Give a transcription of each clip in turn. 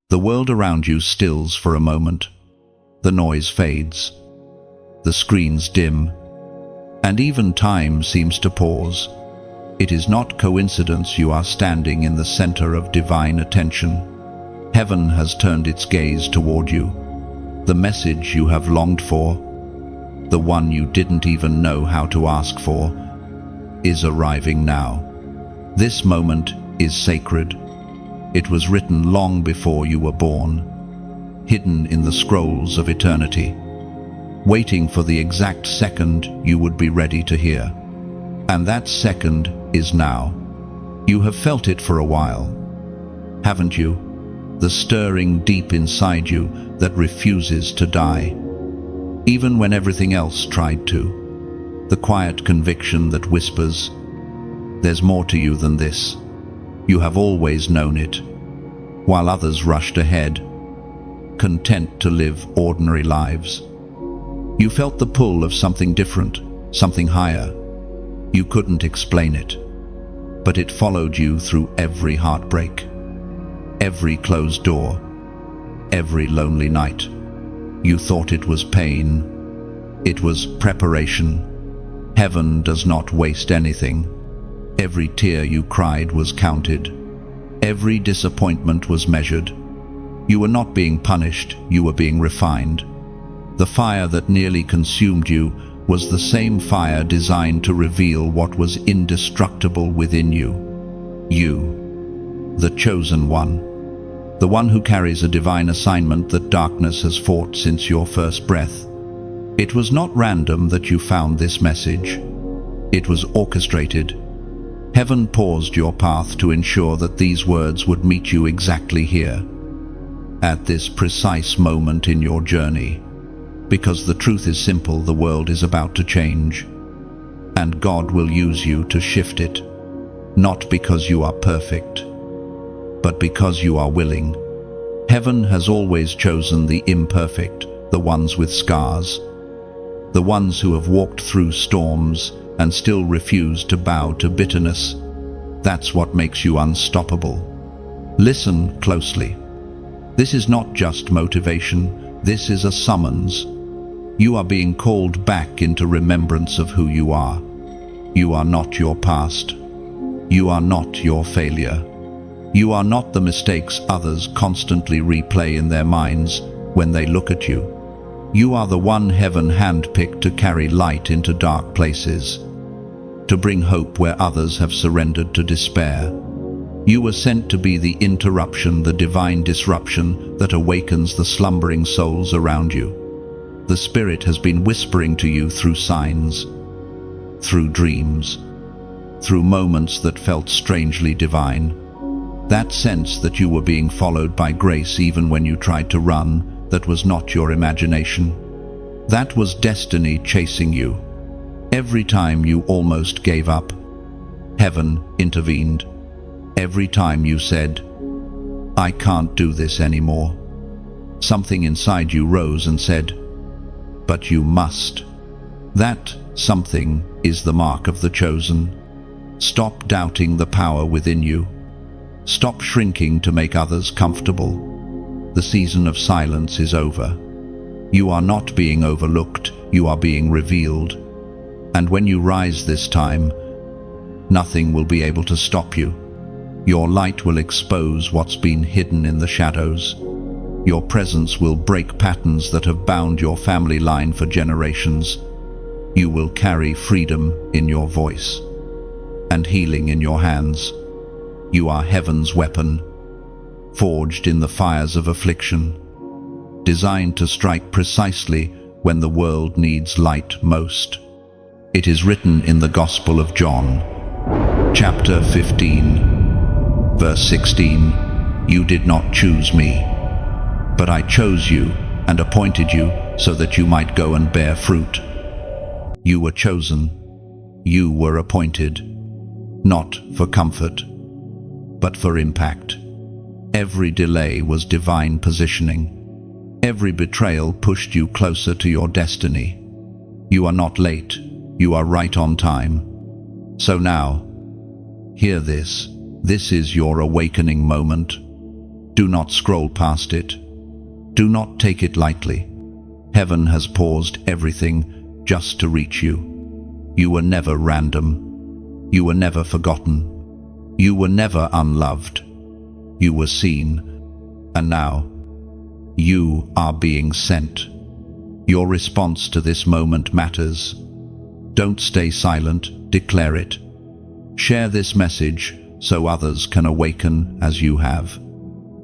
The world around you stills for a moment. The noise fades. The screens dim. And even time seems to pause. It is not coincidence you are standing in the center of divine attention. Heaven has turned its gaze toward you. The message you have longed for, the one you didn't even know how to ask for, is arriving now. This moment is sacred. It was written long before you were born, hidden in the scrolls of eternity, waiting for the exact second you would be ready to hear. And that second is now. You have felt it for a while, haven't you? The stirring deep inside you that refuses to die, even when everything else tried to. The quiet conviction that whispers, "There's more to you than this." You have always known it, while others rushed ahead, content to live ordinary lives. You felt the pull of something different, something higher. You couldn't explain it, but it followed you through every heartbreak, every closed door, every lonely night. You thought it was pain. It was preparation. Heaven does not waste anything. Every tear you cried was counted. Every disappointment was measured. You were not being punished, you were being refined. The fire that nearly consumed you was the same fire designed to reveal what was indestructible within you. You, the chosen one. The one who carries a divine assignment that darkness has fought since your first breath. It was not random that you found this message. It was orchestrated. Heaven paused your path to ensure that these words would meet you exactly here, at this precise moment in your journey. Because the truth is simple, the world is about to change. And God will use you to shift it. Not because you are perfect, but because you are willing. Heaven has always chosen the imperfect, the ones with scars, the ones who have walked through storms and still refuse to bow to bitterness. That's what makes you unstoppable. Listen closely. This is not just motivation, this is a summons. You are being called back into remembrance of who you are. You are not your past. You are not your failure. You are not the mistakes others constantly replay in their minds when they look at you. You are the one heaven handpicked to carry light into dark places, to bring hope where others have surrendered to despair. You were sent to be the interruption, the divine disruption that awakens the slumbering souls around you. The Spirit has been whispering to you through signs, through dreams, through moments that felt strangely divine. That sense that you were being followed by grace even when you tried to run, that was not your imagination. That was destiny chasing you. Every time you almost gave up, heaven intervened. Every time you said, "I can't do this anymore," something inside you rose and said, "But you must." That something is the mark of the chosen. Stop doubting the power within you. Stop shrinking to make others comfortable. The season of silence is over. You are not being overlooked, you are being revealed. And when you rise this time, nothing will be able to stop you. Your light will expose what's been hidden in the shadows. Your presence will break patterns that have bound your family line for generations. You will carry freedom in your voice and healing in your hands. You are heaven's weapon, forged in the fires of affliction, designed to strike precisely when the world needs light most. It is written in the Gospel of John, chapter 15, verse 16, "You did not choose me, but I chose you and appointed you so that you might go and bear fruit." You were chosen, you were appointed, not for comfort, but for impact. Every delay was divine positioning. Every betrayal pushed you closer to your destiny. You are not late, you are right on time. So now, hear this. This is your awakening moment. Do not scroll past it. Do not take it lightly. Heaven has paused everything just to reach you. You were never random. You were never forgotten. You were never unloved. You were seen. And now, you are being sent. Your response to this moment matters. Don't stay silent, declare it. Share this message so others can awaken as you have.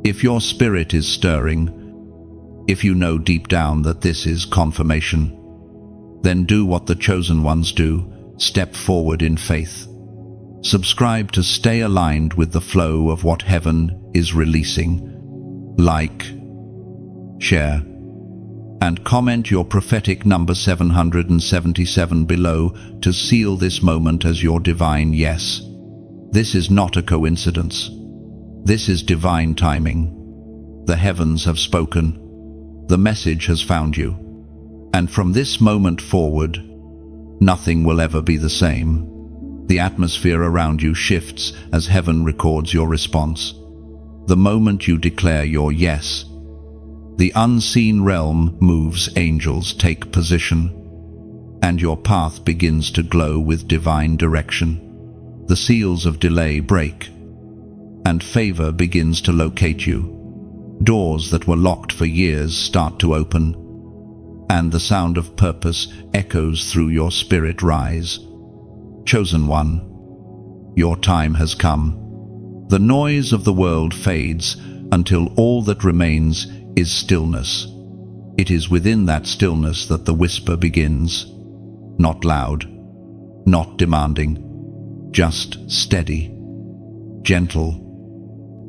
If your spirit is stirring, if you know deep down that this is confirmation, then do what the chosen ones do, step forward in faith. Subscribe to stay aligned with the flow of what heaven is releasing. Like, share, and comment your prophetic number 777 below to seal this moment as your divine yes. This is not a coincidence. This is divine timing. The heavens have spoken. The message has found you. And from this moment forward, nothing will ever be the same. The atmosphere around you shifts as heaven records your response. The moment you declare your yes, the unseen realm moves, angels take position, and your path begins to glow with divine direction. The seals of delay break, and favor begins to locate you. Doors that were locked for years start to open, and the sound of purpose echoes through your spirit. Rise. Chosen one, your time has come. The noise of the world fades until all that remains is stillness. It is within that stillness that the whisper begins. Not loud, not demanding, just steady, gentle,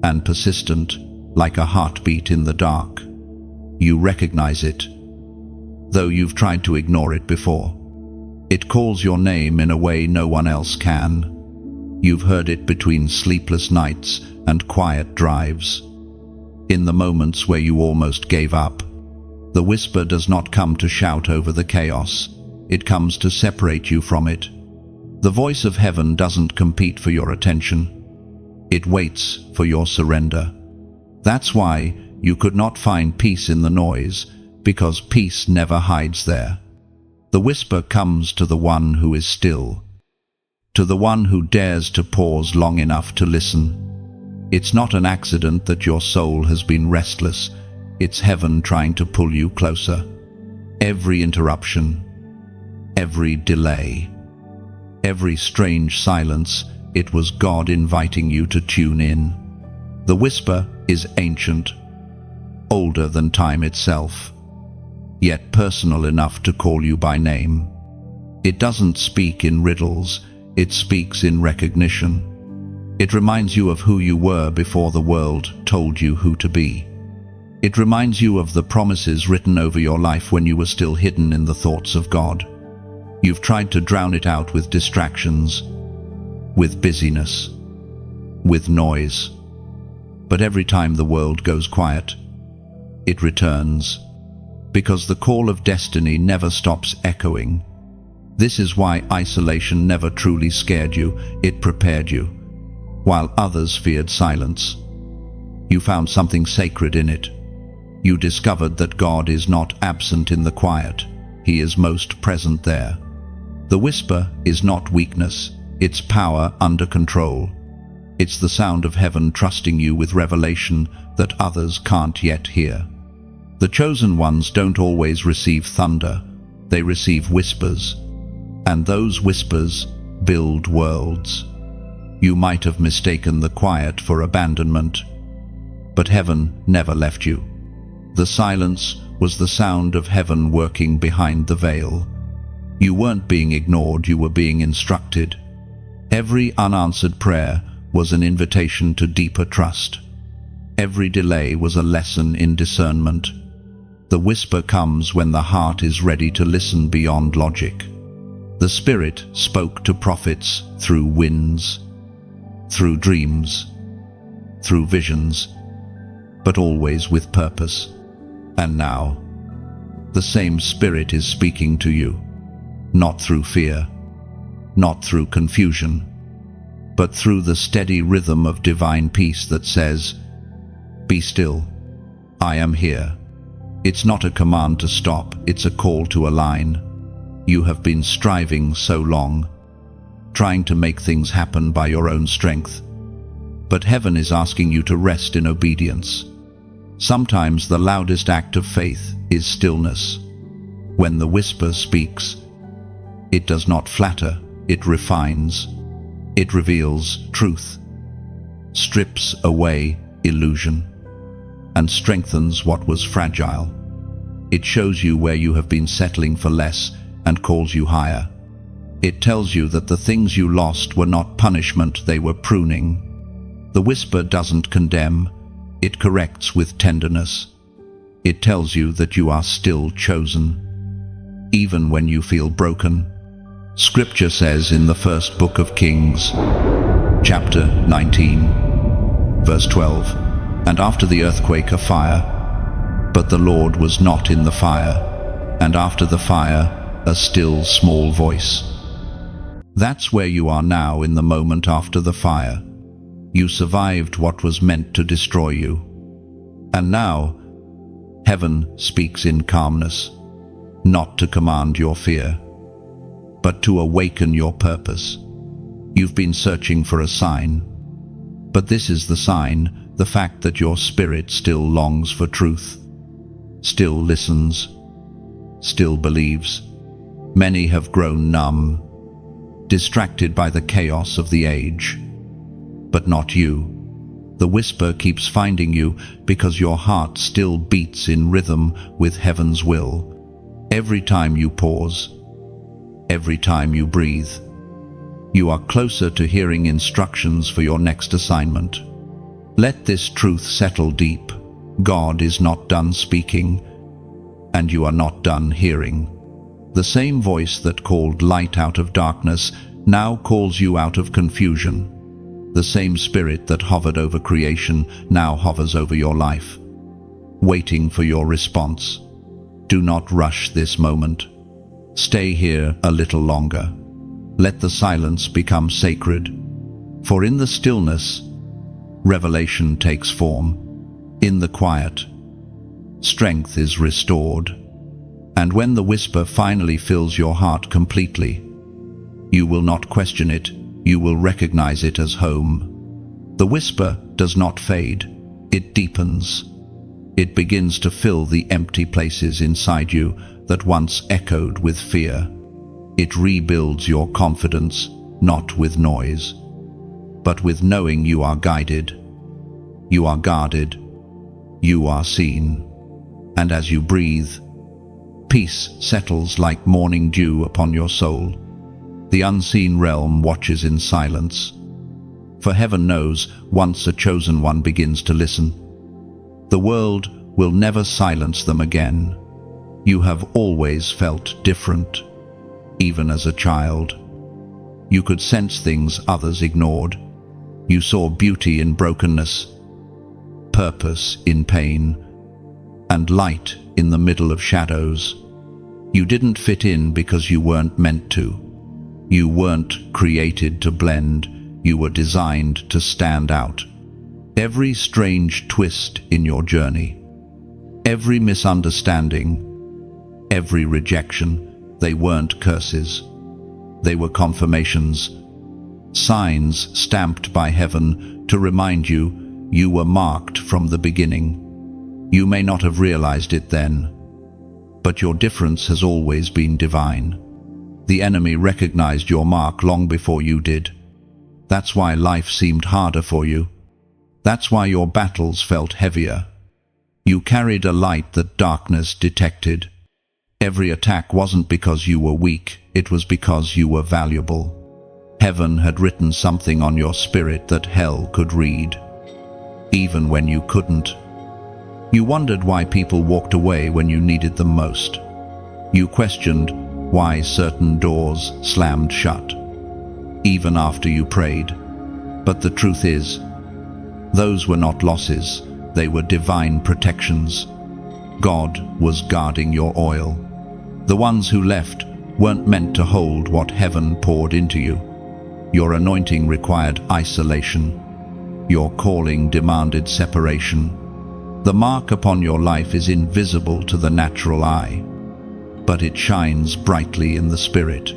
and persistent, like a heartbeat in the dark. You recognize it, though you've tried to ignore it before. It calls your name in a way no one else can. You've heard it between sleepless nights and quiet drives. In the moments where you almost gave up, the whisper does not come to shout over the chaos. It comes to separate you from it. The voice of heaven doesn't compete for your attention. It waits for your surrender. That's why you could not find peace in the noise, because peace never hides there. The whisper comes to the one who is still, to the one who dares to pause long enough to listen. It's not an accident that your soul has been restless. It's heaven trying to pull you closer. Every interruption, every delay, every strange silence, it was God inviting you to tune in. The whisper is ancient, older than time itself, yet personal enough to call you by name. It doesn't speak in riddles, it speaks in recognition. It reminds you of who you were before the world told you who to be. It reminds you of the promises written over your life when you were still hidden in the thoughts of God. You've tried to drown it out with distractions, with busyness, with noise. But every time the world goes quiet, it returns, because the call of destiny never stops echoing. This is why isolation never truly scared you, it prepared you. While others feared silence, you found something sacred in it. You discovered that God is not absent in the quiet, He is most present there. The whisper is not weakness, it's power under control. It's the sound of heaven trusting you with revelation that others can't yet hear. The chosen ones don't always receive thunder, they receive whispers. And those whispers build worlds. You might have mistaken the quiet for abandonment, but heaven never left you. The silence was the sound of heaven working behind the veil. You weren't being ignored, you were being instructed. Every unanswered prayer was an invitation to deeper trust. Every delay was a lesson in discernment. The whisper comes when the heart is ready to listen beyond logic. The Spirit spoke to prophets through winds, through dreams, through visions, but always with purpose. And now, the same Spirit is speaking to you, not through fear, not through confusion, but through the steady rhythm of divine peace that says, Be still. I am here. It's not a command to stop, it's a call to align. You have been striving so long, trying to make things happen by your own strength. But heaven is asking you to rest in obedience. Sometimes the loudest act of faith is stillness. When the whisper speaks, it does not flatter, it refines. It reveals truth, strips away illusion, and strengthens what was fragile. It shows you where you have been settling for less and calls you higher. It tells you that the things you lost were not punishment, they were pruning. The whisper doesn't condemn, it corrects with tenderness. It tells you that you are still chosen, even when you feel broken. Scripture says in the first book of Kings, chapter 19, verse 12, "And after the earthquake a fire, but the Lord was not in the fire, and after the fire a still small voice." That's where you are now in the moment after the fire. You survived what was meant to destroy you. And now, heaven speaks in calmness, not to command your fear, but to awaken your purpose. You've been searching for a sign, but this is the sign, the fact that your spirit still longs for truth, still listens, still believes. Many have grown numb, distracted by the chaos of the age. But not you. The whisper keeps finding you because your heart still beats in rhythm with heaven's will. Every time you pause, every time you breathe, you are closer to hearing instructions for your next assignment. Let this truth settle deep. God is not done speaking, and you are not done hearing. The same voice that called light out of darkness now calls you out of confusion. The same spirit that hovered over creation now hovers over your life, waiting for your response. Do not rush this moment. Stay here a little longer. Let the silence become sacred. For in the stillness, revelation takes form. In the quiet, strength is restored. And when the whisper finally fills your heart completely, you will not question it, you will recognize it as home. The whisper does not fade, it deepens. It begins to fill the empty places inside you that once echoed with fear. It rebuilds your confidence, not with noise, but with knowing you are guided, you are guarded, you are seen. And as you breathe, peace settles like morning dew upon your soul. The unseen realm watches in silence. For heaven knows, once a chosen one begins to listen, the world will never silence them again. You have always felt different, even as a child. You could sense things others ignored. You saw beauty in brokenness, purpose in pain, and light in the middle of shadows. You didn't fit in because you weren't meant to. You weren't created to blend, you were designed to stand out. Every strange twist in your journey, every misunderstanding, every rejection, they weren't curses. They were confirmations, signs stamped by heaven to remind you you were marked from the beginning. You may not have realized it then, but your difference has always been divine. The enemy recognized your mark long before you did. That's why life seemed harder for you. That's why your battles felt heavier. You carried a light that darkness detected. Every attack wasn't because you were weak, it was because you were valuable. Heaven had written something on your spirit that hell could read, even when you couldn't. You wondered why people walked away when you needed them most. You questioned why certain doors slammed shut, even after you prayed. But the truth is, those were not losses, they were divine protections. God was guarding your oil. The ones who left weren't meant to hold what heaven poured into you. Your anointing required isolation. Your calling demanded separation. The mark upon your life is invisible to the natural eye, but it shines brightly in the spirit.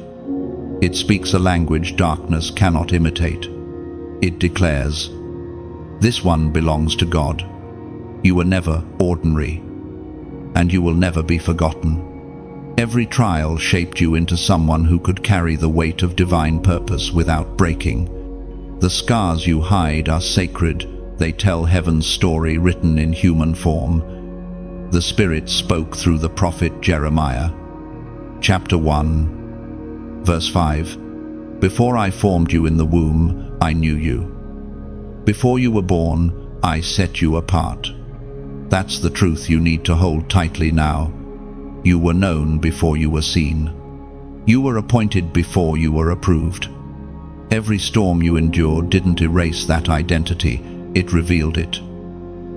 It speaks a language darkness cannot imitate. It declares, "This one belongs to God. You were never ordinary, and you will never be forgotten." Every trial shaped you into someone who could carry the weight of divine purpose without breaking. The scars you hide are sacred. They tell heaven's story written in human form. The Spirit spoke through the prophet Jeremiah. Chapter 1, verse 5. Before I formed you in the womb, I knew you. Before you were born, I set you apart. That's the truth you need to hold tightly now. You were known before you were seen. You were appointed before you were approved. Every storm you endured didn't erase that identity, it revealed it.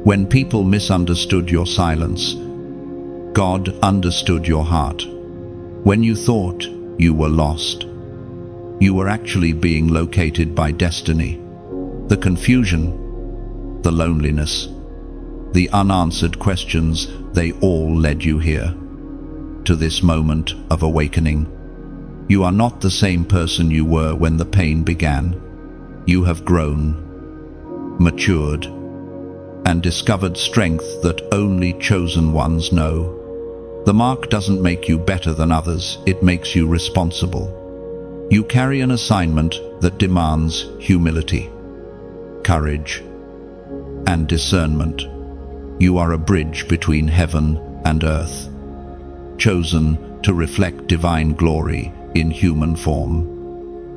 When people misunderstood your silence, God understood your heart. When you thought you were lost, you were actually being located by destiny. The confusion, the loneliness, the unanswered questions, they all led you here, to this moment of awakening. You are not the same person you were when the pain began. You have grown, matured, and discovered strength that only chosen ones know. The mark doesn't make you better than others, it makes you responsible. You carry an assignment that demands humility, courage, and discernment. You are a bridge between heaven and earth, chosen to reflect divine glory in human form.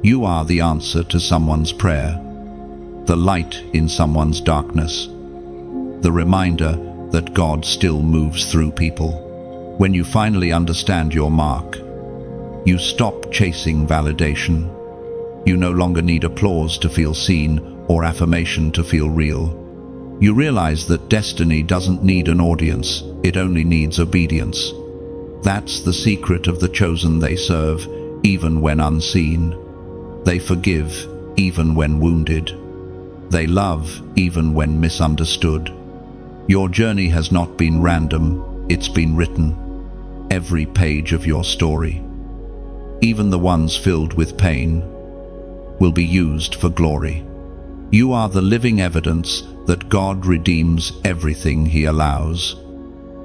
You are the answer to someone's prayer, the light in someone's darkness, the reminder that God still moves through people. When you finally understand your mark, you stop chasing validation. You no longer need applause to feel seen or affirmation to feel real. You realize that destiny doesn't need an audience, it only needs obedience. That's the secret of the chosen. They serve even when unseen. They forgive even when wounded. They love even when misunderstood. Your journey has not been random, it's been written. Every page of your story, even the ones filled with pain, will be used for glory. You are the living evidence that God redeems everything He allows.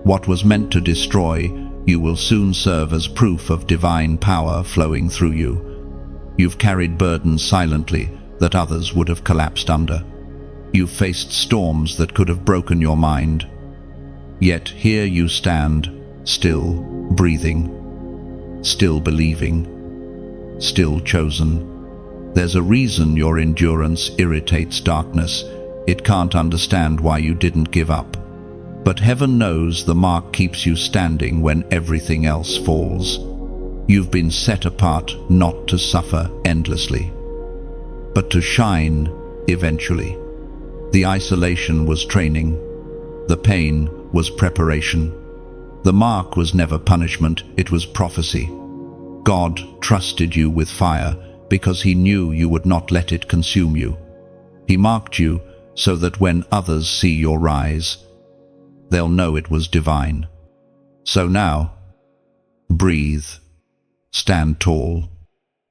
What was meant to destroy, you will soon serve as proof of divine power flowing through you. You've carried burdens silently that others would have collapsed under. You've faced storms that could have broken your mind. Yet here you stand, still breathing, still believing, still chosen. There's a reason your endurance irritates darkness. It can't understand why you didn't give up. But heaven knows the mark keeps you standing when everything else falls. You've been set apart not to suffer endlessly, but to shine eventually. The isolation was training. The pain was preparation. The mark was never punishment, it was prophecy. God trusted you with fire because He knew you would not let it consume you. He marked you so that when others see your rise, they'll know it was divine. So now, breathe, stand tall.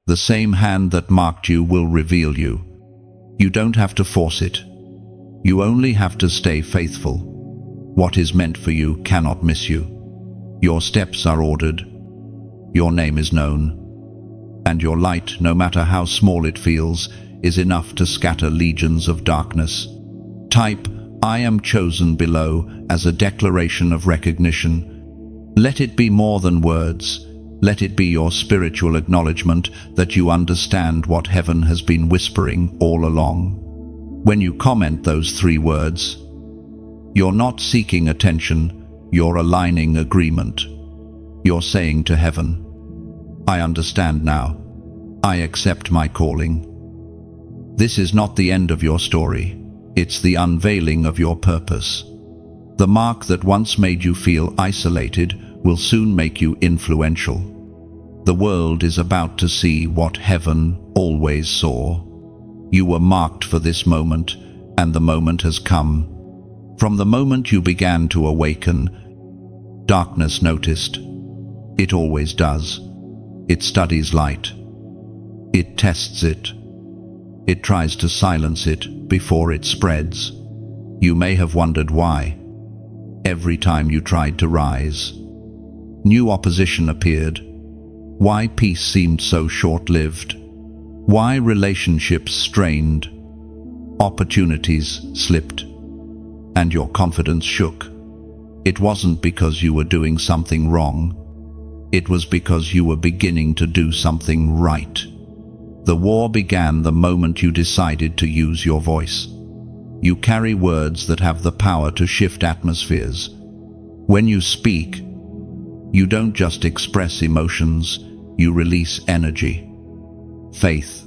The same hand that marked you will reveal you. You don't have to force it. You only have to stay faithful. What is meant for you cannot miss you. Your steps are ordered. Your name is known. And your light, no matter how small it feels, is enough to scatter legions of darkness. Type "I am chosen" below as a declaration of recognition. Let it be more than words. Let it be your spiritual acknowledgement that you understand what heaven has been whispering all along. When you comment those 3 words, you're not seeking attention, you're aligning agreement. You're saying to heaven, "I understand now. I accept my calling." This is not the end of your story. It's the unveiling of your purpose. The mark that once made you feel isolated will soon make you influential. The world is about to see what heaven always saw. You were marked for this moment, and the moment has come. From the moment you began to awaken, darkness noticed. It always does. It studies light. It tests it. It tries to silence it before it spreads. You may have wondered why. Every time you tried to rise, new opposition appeared. Why peace seemed so short-lived. Why relationships strained. Opportunities slipped. And your confidence shook. It wasn't because you were doing something wrong. It was because you were beginning to do something right. The war began the moment you decided to use your voice. You carry words that have the power to shift atmospheres. When you speak, you don't just express emotions, you release energy, faith,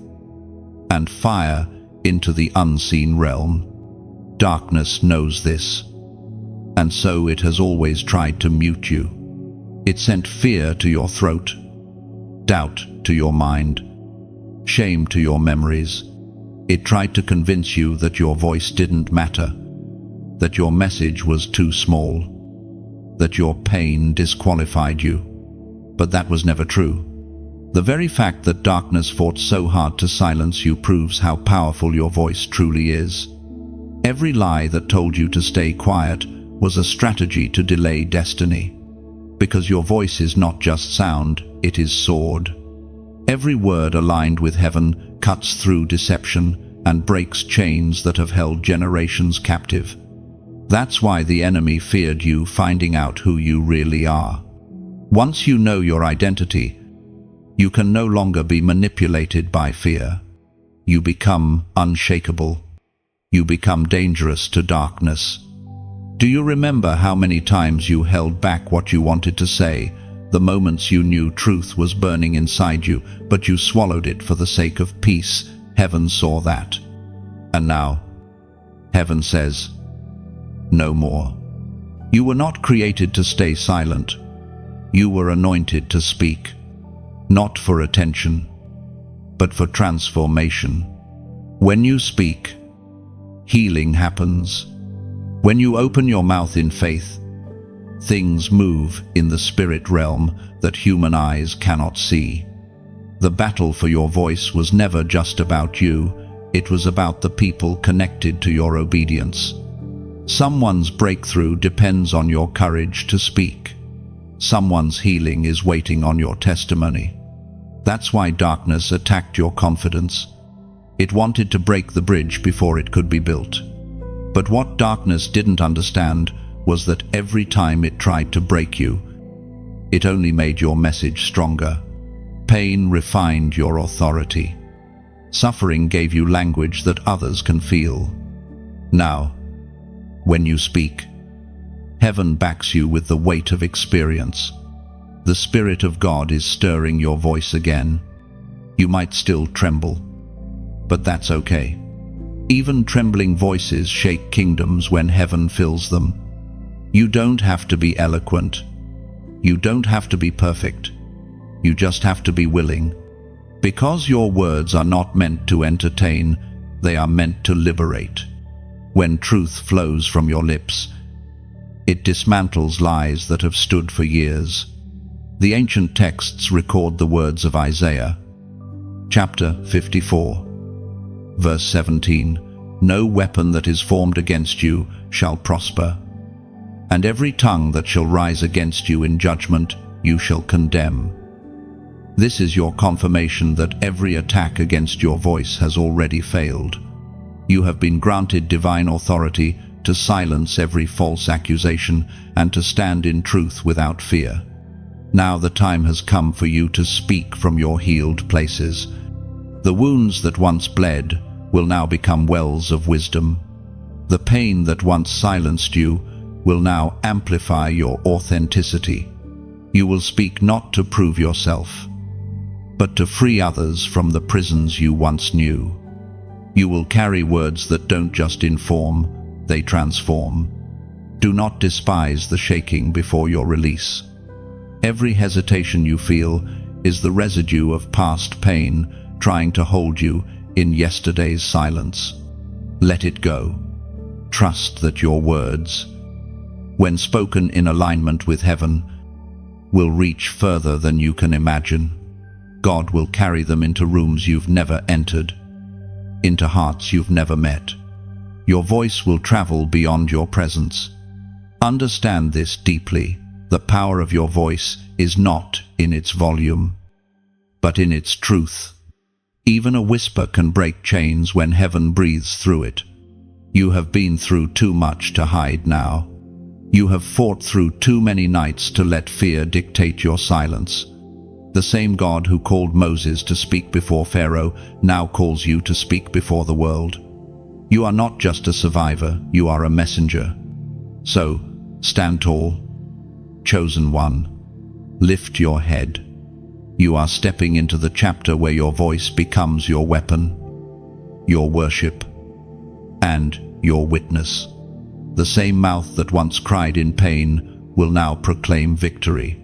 and fire into the unseen realm. Darkness knows this, and so it has always tried to mute you. It sent fear to your throat, doubt to your mind, shame to your memories. It tried to convince you that your voice didn't matter, that your message was too small, that your pain disqualified you. But that was never true. The very fact that darkness fought so hard to silence you proves how powerful your voice truly is. Every lie that told you to stay quiet was a strategy to delay destiny. Because your voice is not just sound, it is sword. Every word aligned with heaven cuts through deception and breaks chains that have held generations captive. That's why the enemy feared you finding out who you really are. Once you know your identity, you can no longer be manipulated by fear. You become unshakable. You become dangerous to darkness. Do you remember how many times you held back what you wanted to say, the moments you knew truth was burning inside you, but you swallowed it for the sake of peace? Heaven saw that. And now, heaven says, no more. You were not created to stay silent. You were anointed to speak, not for attention, but for transformation. When you speak, healing happens. When you open your mouth in faith, things move in the spirit realm that human eyes cannot see. The battle for your voice was never just about you, it was about the people connected to your obedience. Someone's breakthrough depends on your courage to speak. Someone's healing is waiting on your testimony. That's why darkness attacked your confidence. It wanted to break the bridge before it could be built. But what darkness didn't understand was that every time it tried to break you, it only made your message stronger. Pain refined your authority. Suffering gave you language that others can feel. Now, when you speak, heaven backs you with the weight of experience. The Spirit of God is stirring your voice again. You might still tremble, but that's okay. Even trembling voices shake kingdoms when heaven fills them. You don't have to be eloquent. You don't have to be perfect. You just have to be willing. Because your words are not meant to entertain, they are meant to liberate. When truth flows from your lips, it dismantles lies that have stood for years. The ancient texts record the words of Isaiah, chapter 54, verse 17, "No weapon that is formed against you shall prosper, and every tongue that shall rise against you in judgment you shall condemn." This is your confirmation that every attack against your voice has already failed. You have been granted divine authority to silence every false accusation and to stand in truth without fear. Now the time has come for you to speak from your healed places. The wounds that once bled will now become wells of wisdom. The pain that once silenced you will now amplify your authenticity. You will speak not to prove yourself, but to free others from the prisons you once knew. You will carry words that don't just inform, they transform. Do not despise the shaking before your release. Every hesitation you feel is the residue of past pain trying to hold you in yesterday's silence. Let it go. trust that your words, when spoken in alignment with heaven, will reach further than you can imagine. God will carry them into rooms you've never entered, into hearts you've never met. Your voice will travel beyond your presence. Understand this deeply. The power of your voice is not in its volume, but in its truth. Even a whisper can break chains when heaven breathes through it. You have been through too much to hide now. You have fought through too many nights to let fear dictate your silence. The same God who called Moses to speak before Pharaoh now calls you to speak before the world. You are not just a survivor, you are a messenger. So, stand tall, chosen one. Lift your head. You are stepping into the chapter where your voice becomes your weapon, your worship, and your witness. The same mouth that once cried in pain will now proclaim victory.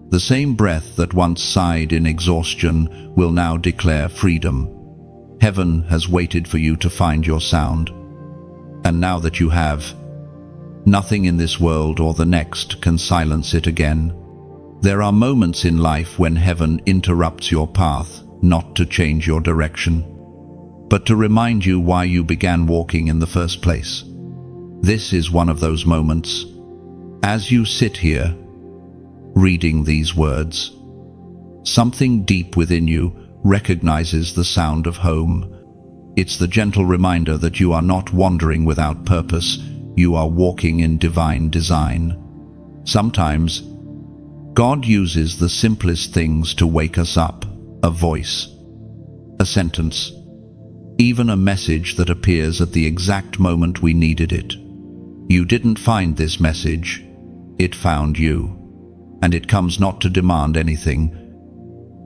The same breath that once sighed in exhaustion will now declare freedom. Heaven has waited for you to find your sound. And now that you have, nothing in this world or the next can silence it again. There are moments in life when heaven interrupts your path, not to change your direction, but to remind you why you began walking in the first place. This is one of those moments. As you sit here, reading these words, something deep within you recognizes the sound of home. It's the gentle reminder that you are not wandering without purpose, you are walking in divine design. Sometimes, God uses the simplest things to wake us up: a voice, a sentence, even a message that appears at the exact moment we needed it. You didn't find this message, it found you. And it comes not to demand anything,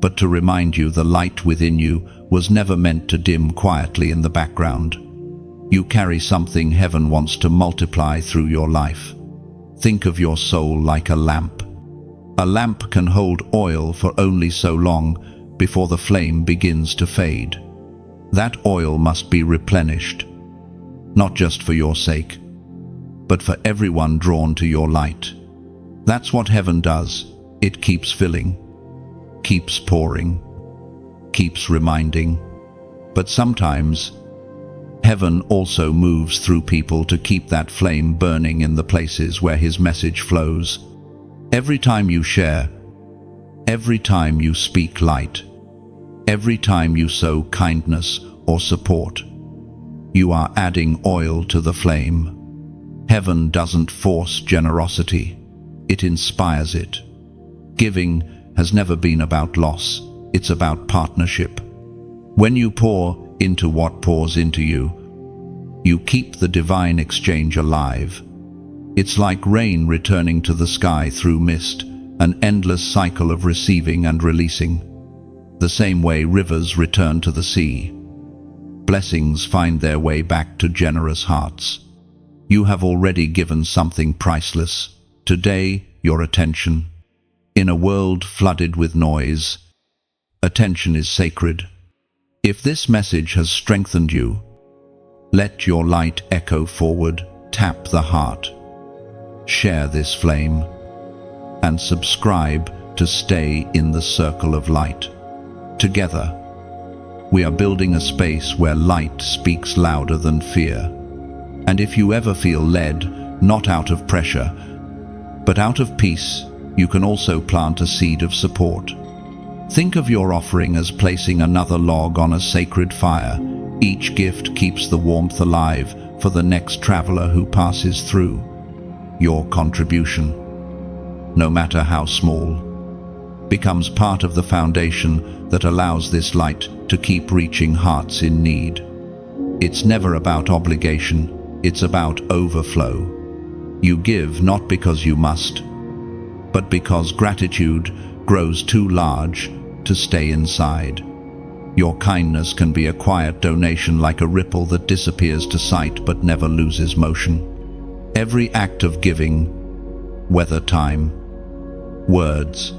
but to remind you the light within you was never meant to dim quietly in the background. You carry something heaven wants to multiply through your life. Think of your soul like a lamp. A lamp can hold oil for only so long before the flame begins to fade. That oil must be replenished, not just for your sake, but for everyone drawn to your light. That's what heaven does. It keeps filling, keeps pouring, keeps reminding. But sometimes, heaven also moves through people to keep that flame burning in the places where his message flows. Every time you share, every time you speak light, every time you sow kindness or support, you are adding oil to the flame. Heaven doesn't force generosity, it inspires it. Giving has never been about loss, it's about partnership. When you pour into what pours into you, you keep the divine exchange alive. It's like rain returning to the sky through mist, an endless cycle of receiving and releasing. The same way rivers return to the sea, blessings find their way back to generous hearts. You have already given something priceless. Today, your attention. In a world flooded with noise, attention is sacred. If this message has strengthened you, let your light echo forward, tap the heart. Share this flame, and subscribe to stay in the circle of light. Together, we are building a space where light speaks louder than fear. And if you ever feel led, not out of pressure, but out of peace, you can also plant a seed of support. Think of your offering as placing another log on a sacred fire. Each gift keeps the warmth alive for the next traveler who passes through. Your contribution, no matter how small, becomes part of the foundation that allows this light to keep reaching hearts in need. It's never about obligation, it's about overflow. You give not because you must, but because gratitude grows too large to stay inside. Your kindness can be a quiet donation, like a ripple that disappears to sight but never loses motion. Every act of giving, whether time, words,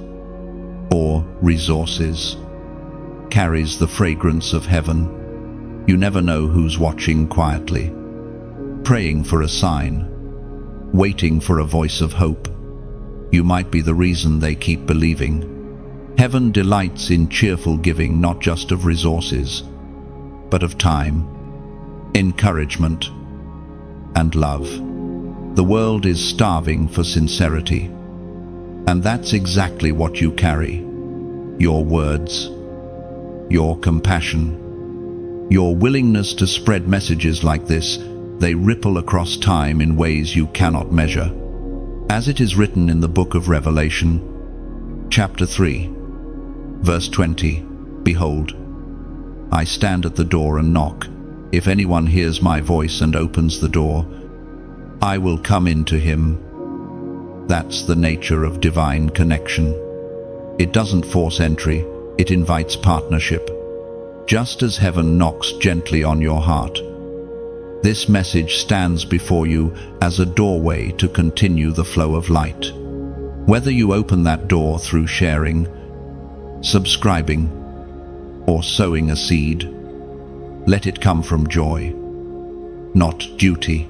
or resources, carries the fragrance of heaven. You never know who's watching quietly. praying for a sign, waiting for a voice of hope. You might be the reason they keep believing. Heaven delights in cheerful giving, not just of resources, but of time, encouragement, and love. The world is starving for sincerity, and that's exactly what you carry. Your words, your compassion, your willingness to spread messages like this. They ripple across time in ways you cannot measure. As it is written in the book of Revelation, chapter 3, verse 20, "Behold, I stand at the door and knock. If anyone hears my voice and opens the door, I will come into him." That's the nature of divine connection. It doesn't force entry, it invites partnership. Just as heaven knocks gently on your heart, this message stands before you as a doorway to continue the flow of light. Whether you open that door through sharing, subscribing, or sowing a seed, let it come from joy, not duty.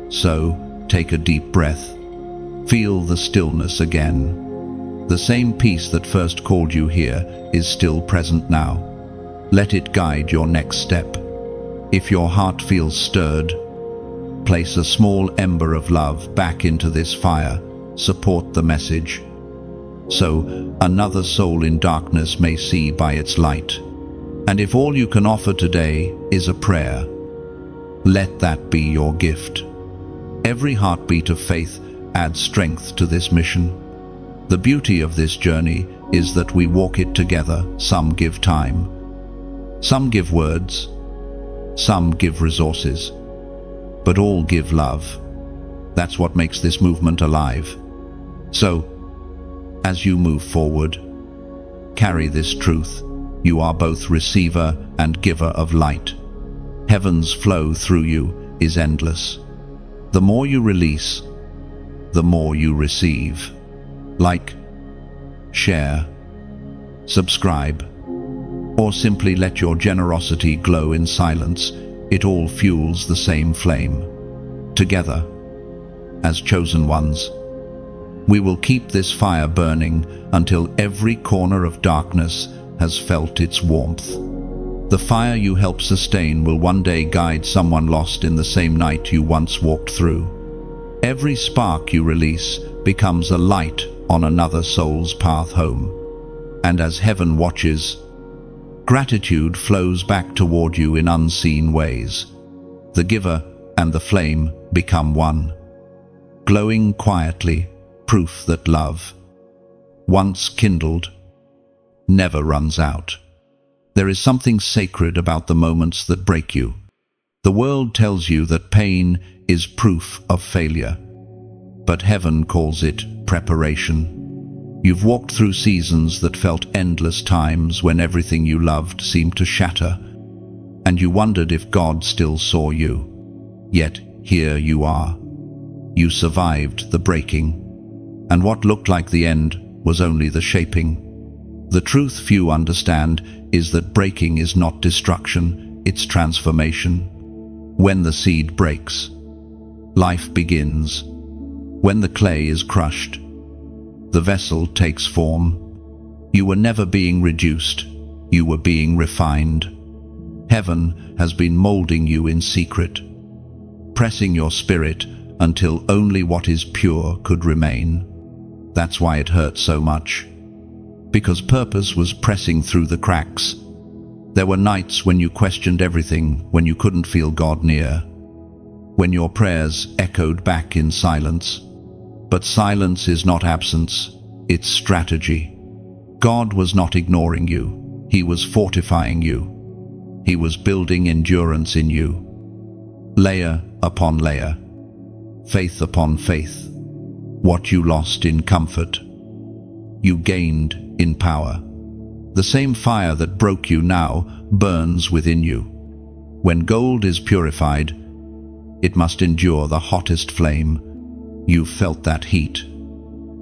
So, take a deep breath. Feel the stillness again. The same peace that first called you here is still present now. Let it guide your next step. If your heart feels stirred, place a small ember of love back into this fire. Support the message, so another soul in darkness may see by its light. And if all you can offer today is a prayer, let that be your gift. Every heartbeat of faith adds strength to this mission. The beauty of this journey is that we walk it together. Some give time, some give words, some give resources, but all give love. That's what makes this movement alive. So, as you move forward, carry this truth. You are both receiver and giver of light. Heaven's flow through you is endless. The more you release, the more you receive. Like, share, subscribe, or simply let your generosity glow in silence. It all fuels the same flame. Together, as chosen ones, we will keep this fire burning until every corner of darkness has felt its warmth. The fire you help sustain will one day guide someone lost in the same night you once walked through. Every spark you release becomes a light on another soul's path home. And as heaven watches, gratitude flows back toward you in unseen ways. The giver and the flame become one, glowing quietly, proof that love, once kindled, never runs out. There is something sacred about the moments that break you. The world tells you that pain is proof of failure, but heaven calls it preparation. You've walked through seasons that felt endless, times when everything you loved seemed to shatter, and you wondered if God still saw you. Yet here you are. You survived the breaking, and what looked like the end was only the shaping. The truth few understand is that breaking is not destruction, it's transformation. When the seed breaks, life begins. When the clay is crushed, the vessel takes form. You were never being reduced, you were being refined. Heaven has been molding you in secret, pressing your spirit until only what is pure could remain. That's why it hurt so much, because purpose was pressing through the cracks. There were nights when you questioned everything, when you couldn't feel God near, when your prayers echoed back in silence. But silence is not absence, it's strategy. God was not ignoring you, He was fortifying you. He was building endurance in you. Layer upon layer, faith upon faith. What you lost in comfort, you gained in power. The same fire that broke you now burns within you. When gold is purified, it must endure the hottest flame. You've felt that heat.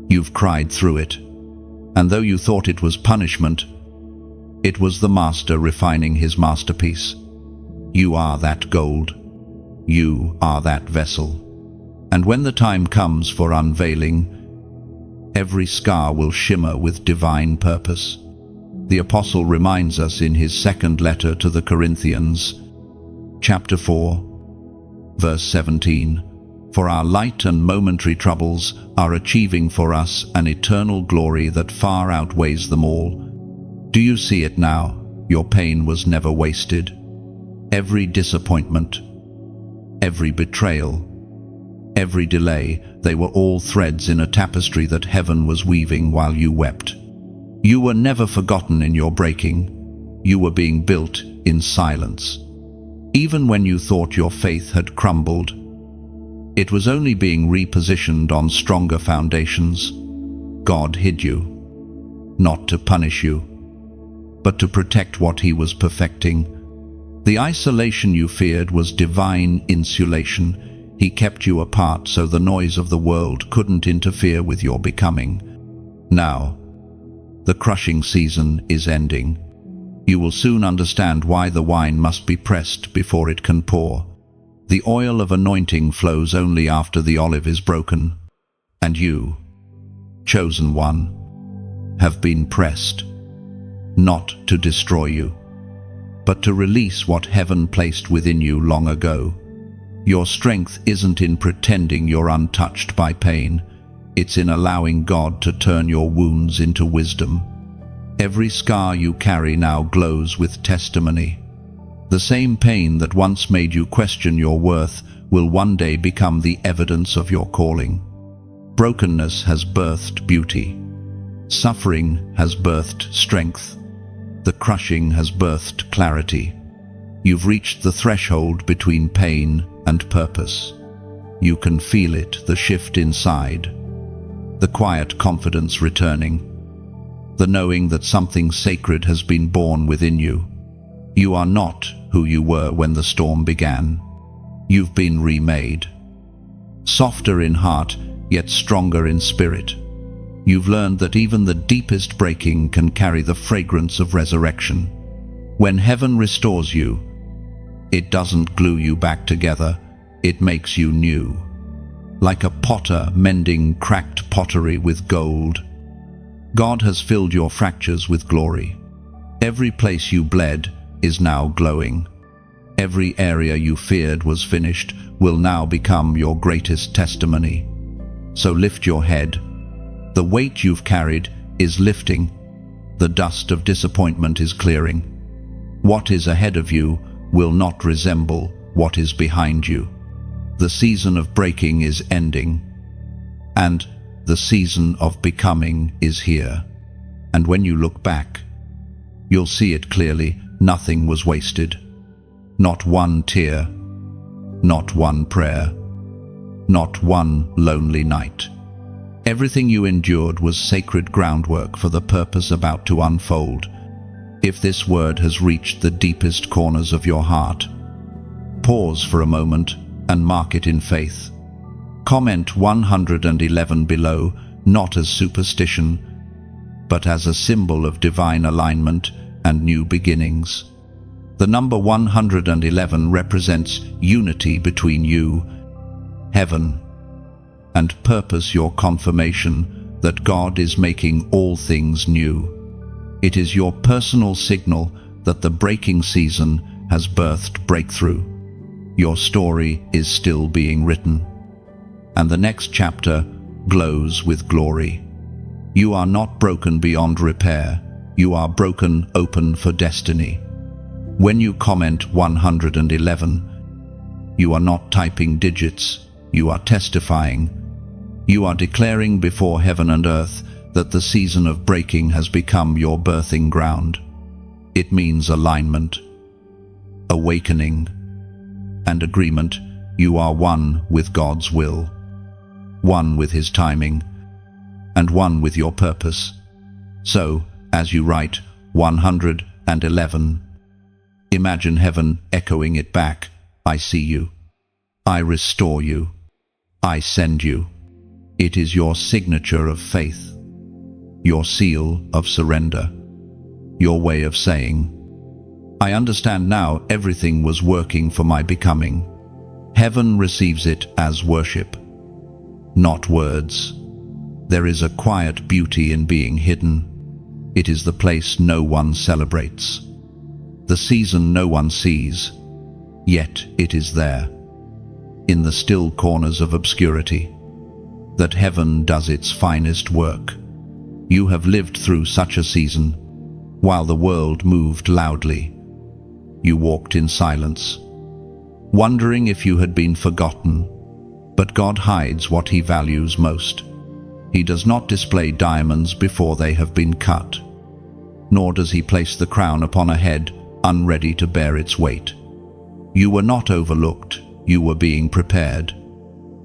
You've cried through it. And though you thought it was punishment, it was the master refining his masterpiece. You are that gold. You are that vessel. And when the time comes for unveiling, every scar will shimmer with divine purpose. The apostle reminds us in his second letter to the Corinthians, chapter 4, verse 17, "For our light and momentary troubles are achieving for us an eternal glory that far outweighs them all." Do you see it now? Your pain was never wasted. Every disappointment, every betrayal, every delay, they were all threads in a tapestry that heaven was weaving while you wept. You were never forgotten in your breaking. You were being built in silence. Even when you thought your faith had crumbled, it was only being repositioned on stronger foundations. God hid you, not to punish you, but to protect what he was perfecting. The isolation you feared was divine insulation. He kept you apart so the noise of the world couldn't interfere with your becoming. Now, the crushing season is ending. You will soon understand why the wine must be pressed before it can pour. The oil of anointing flows only after the olive is broken. And you, chosen one, have been pressed, not to destroy you, but to release what heaven placed within you long ago. Your strength isn't in pretending you're untouched by pain. It's in allowing God to turn your wounds into wisdom. Every scar you carry now glows with testimony. The same pain that once made you question your worth will one day become the evidence of your calling. Brokenness has birthed beauty. Suffering has birthed strength. The crushing has birthed clarity. You've reached the threshold between pain and purpose. You can feel it, the shift inside, the quiet confidence returning, the knowing that something sacred has been born within you. You are not who you were when the storm began. You've been remade. Softer in heart, yet stronger in spirit. You've learned that even the deepest breaking can carry the fragrance of resurrection. When heaven restores you, it doesn't glue you back together, it makes you new. Like a potter mending cracked pottery with gold, God has filled your fractures with glory. Every place you bled is now glowing. Every area you feared was finished will now become your greatest testimony. So lift your head. The weight you've carried is lifting. The dust of disappointment is clearing. What is ahead of you will not resemble what is behind you. The season of breaking is ending, and the season of becoming is here. And when you look back, you'll see it clearly. Nothing was wasted. Not one tear, not one prayer, not one lonely night. Everything you endured was sacred groundwork for the purpose about to unfold. If this word has reached the deepest corners of your heart, pause for a moment and mark it in faith. Comment 111 below, not as superstition, but as a symbol of divine alignment and new beginnings. The number 111 represents unity between you, heaven, and purpose, your confirmation that God is making all things new. It is your personal signal that the breaking season has birthed breakthrough. Your story is still being written, and the next chapter glows with glory. You are not broken beyond repair. You are broken open for destiny. When you comment 111, you are not typing digits, you are testifying. You are declaring before heaven and earth that the season of breaking has become your birthing ground. It means alignment, awakening, and agreement. You are one with God's will, one with His timing, and one with your purpose. So, as you write 111, imagine heaven echoing it back. I see you. I restore you. I send you. It is your signature of faith, your seal of surrender, your way of saying, I understand now everything was working for my becoming. Heaven receives it as worship, not words. There is a quiet beauty in being hidden. It is the place no one celebrates, the season no one sees, yet it is there, in the still corners of obscurity, that heaven does its finest work. You have lived through such a season, while the world moved loudly. You walked in silence, wondering if you had been forgotten. But God hides what He values most. He does not display diamonds before they have been cut, nor does He place the crown upon a head unready to bear its weight. You were not overlooked, you were being prepared.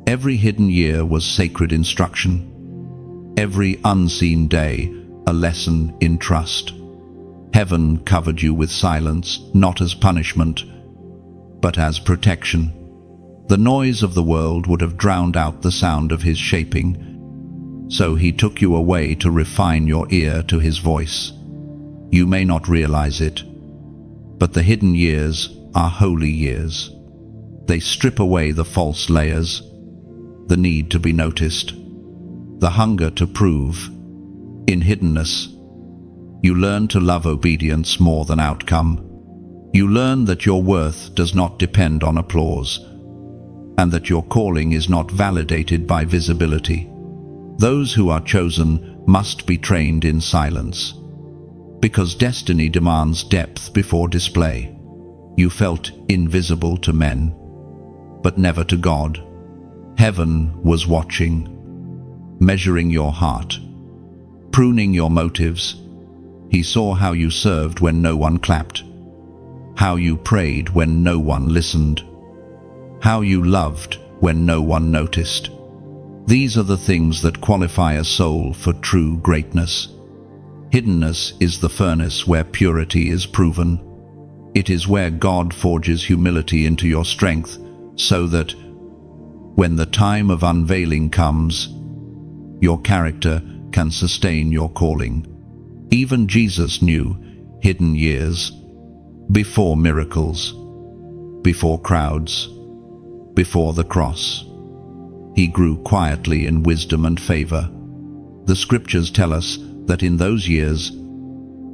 Every hidden year was sacred instruction. Every unseen day, a lesson in trust. Heaven covered you with silence, not as punishment, but as protection. The noise of the world would have drowned out the sound of His shaping, so He took you away to refine your ear to His voice. You may not realize it, but the hidden years are holy years. They strip away the false layers, the need to be noticed, the hunger to prove. In hiddenness, you learn to love obedience more than outcome. You learn that your worth does not depend on applause, and that your calling is not validated by visibility. Those who are chosen must be trained in silence, because destiny demands depth before display. You felt invisible to men, but never to God. Heaven was watching, measuring your heart, pruning your motives. He saw how you served when no one clapped, how you prayed when no one listened, how you loved when no one noticed. These are the things that qualify a soul for true greatness. Hiddenness is the furnace where purity is proven. It is where God forges humility into your strength, so that when the time of unveiling comes, your character can sustain your calling. Even Jesus knew hidden years, before miracles, before crowds, before the cross. He grew quietly in wisdom and favor. The scriptures tell us that in those years,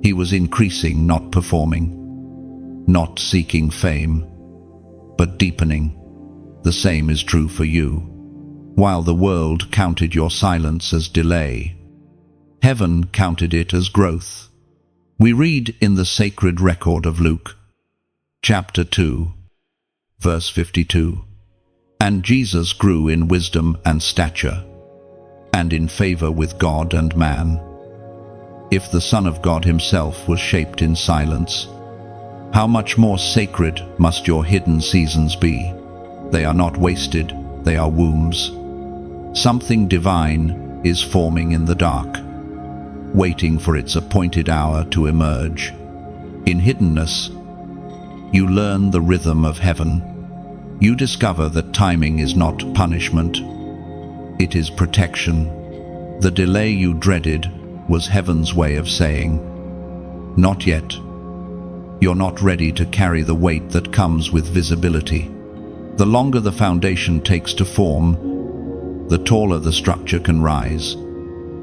He was increasing, not performing, not seeking fame, but deepening. The same is true for you. While the world counted your silence as delay, heaven counted it as growth. We read in the sacred record of Luke, chapter 2, verse 52, "And Jesus grew in wisdom and stature, and in favor with God and man." If the Son of God Himself was shaped in silence, how much more sacred must your hidden seasons be? They are not wasted, they are wombs. Something divine is forming in the dark, waiting for its appointed hour to emerge. In hiddenness, you learn the rhythm of heaven. You discover that timing is not punishment, it is protection. The delay you dreaded was heaven's way of saying, "Not yet. You're not ready to carry the weight that comes with visibility." The longer the foundation takes to form, the taller the structure can rise.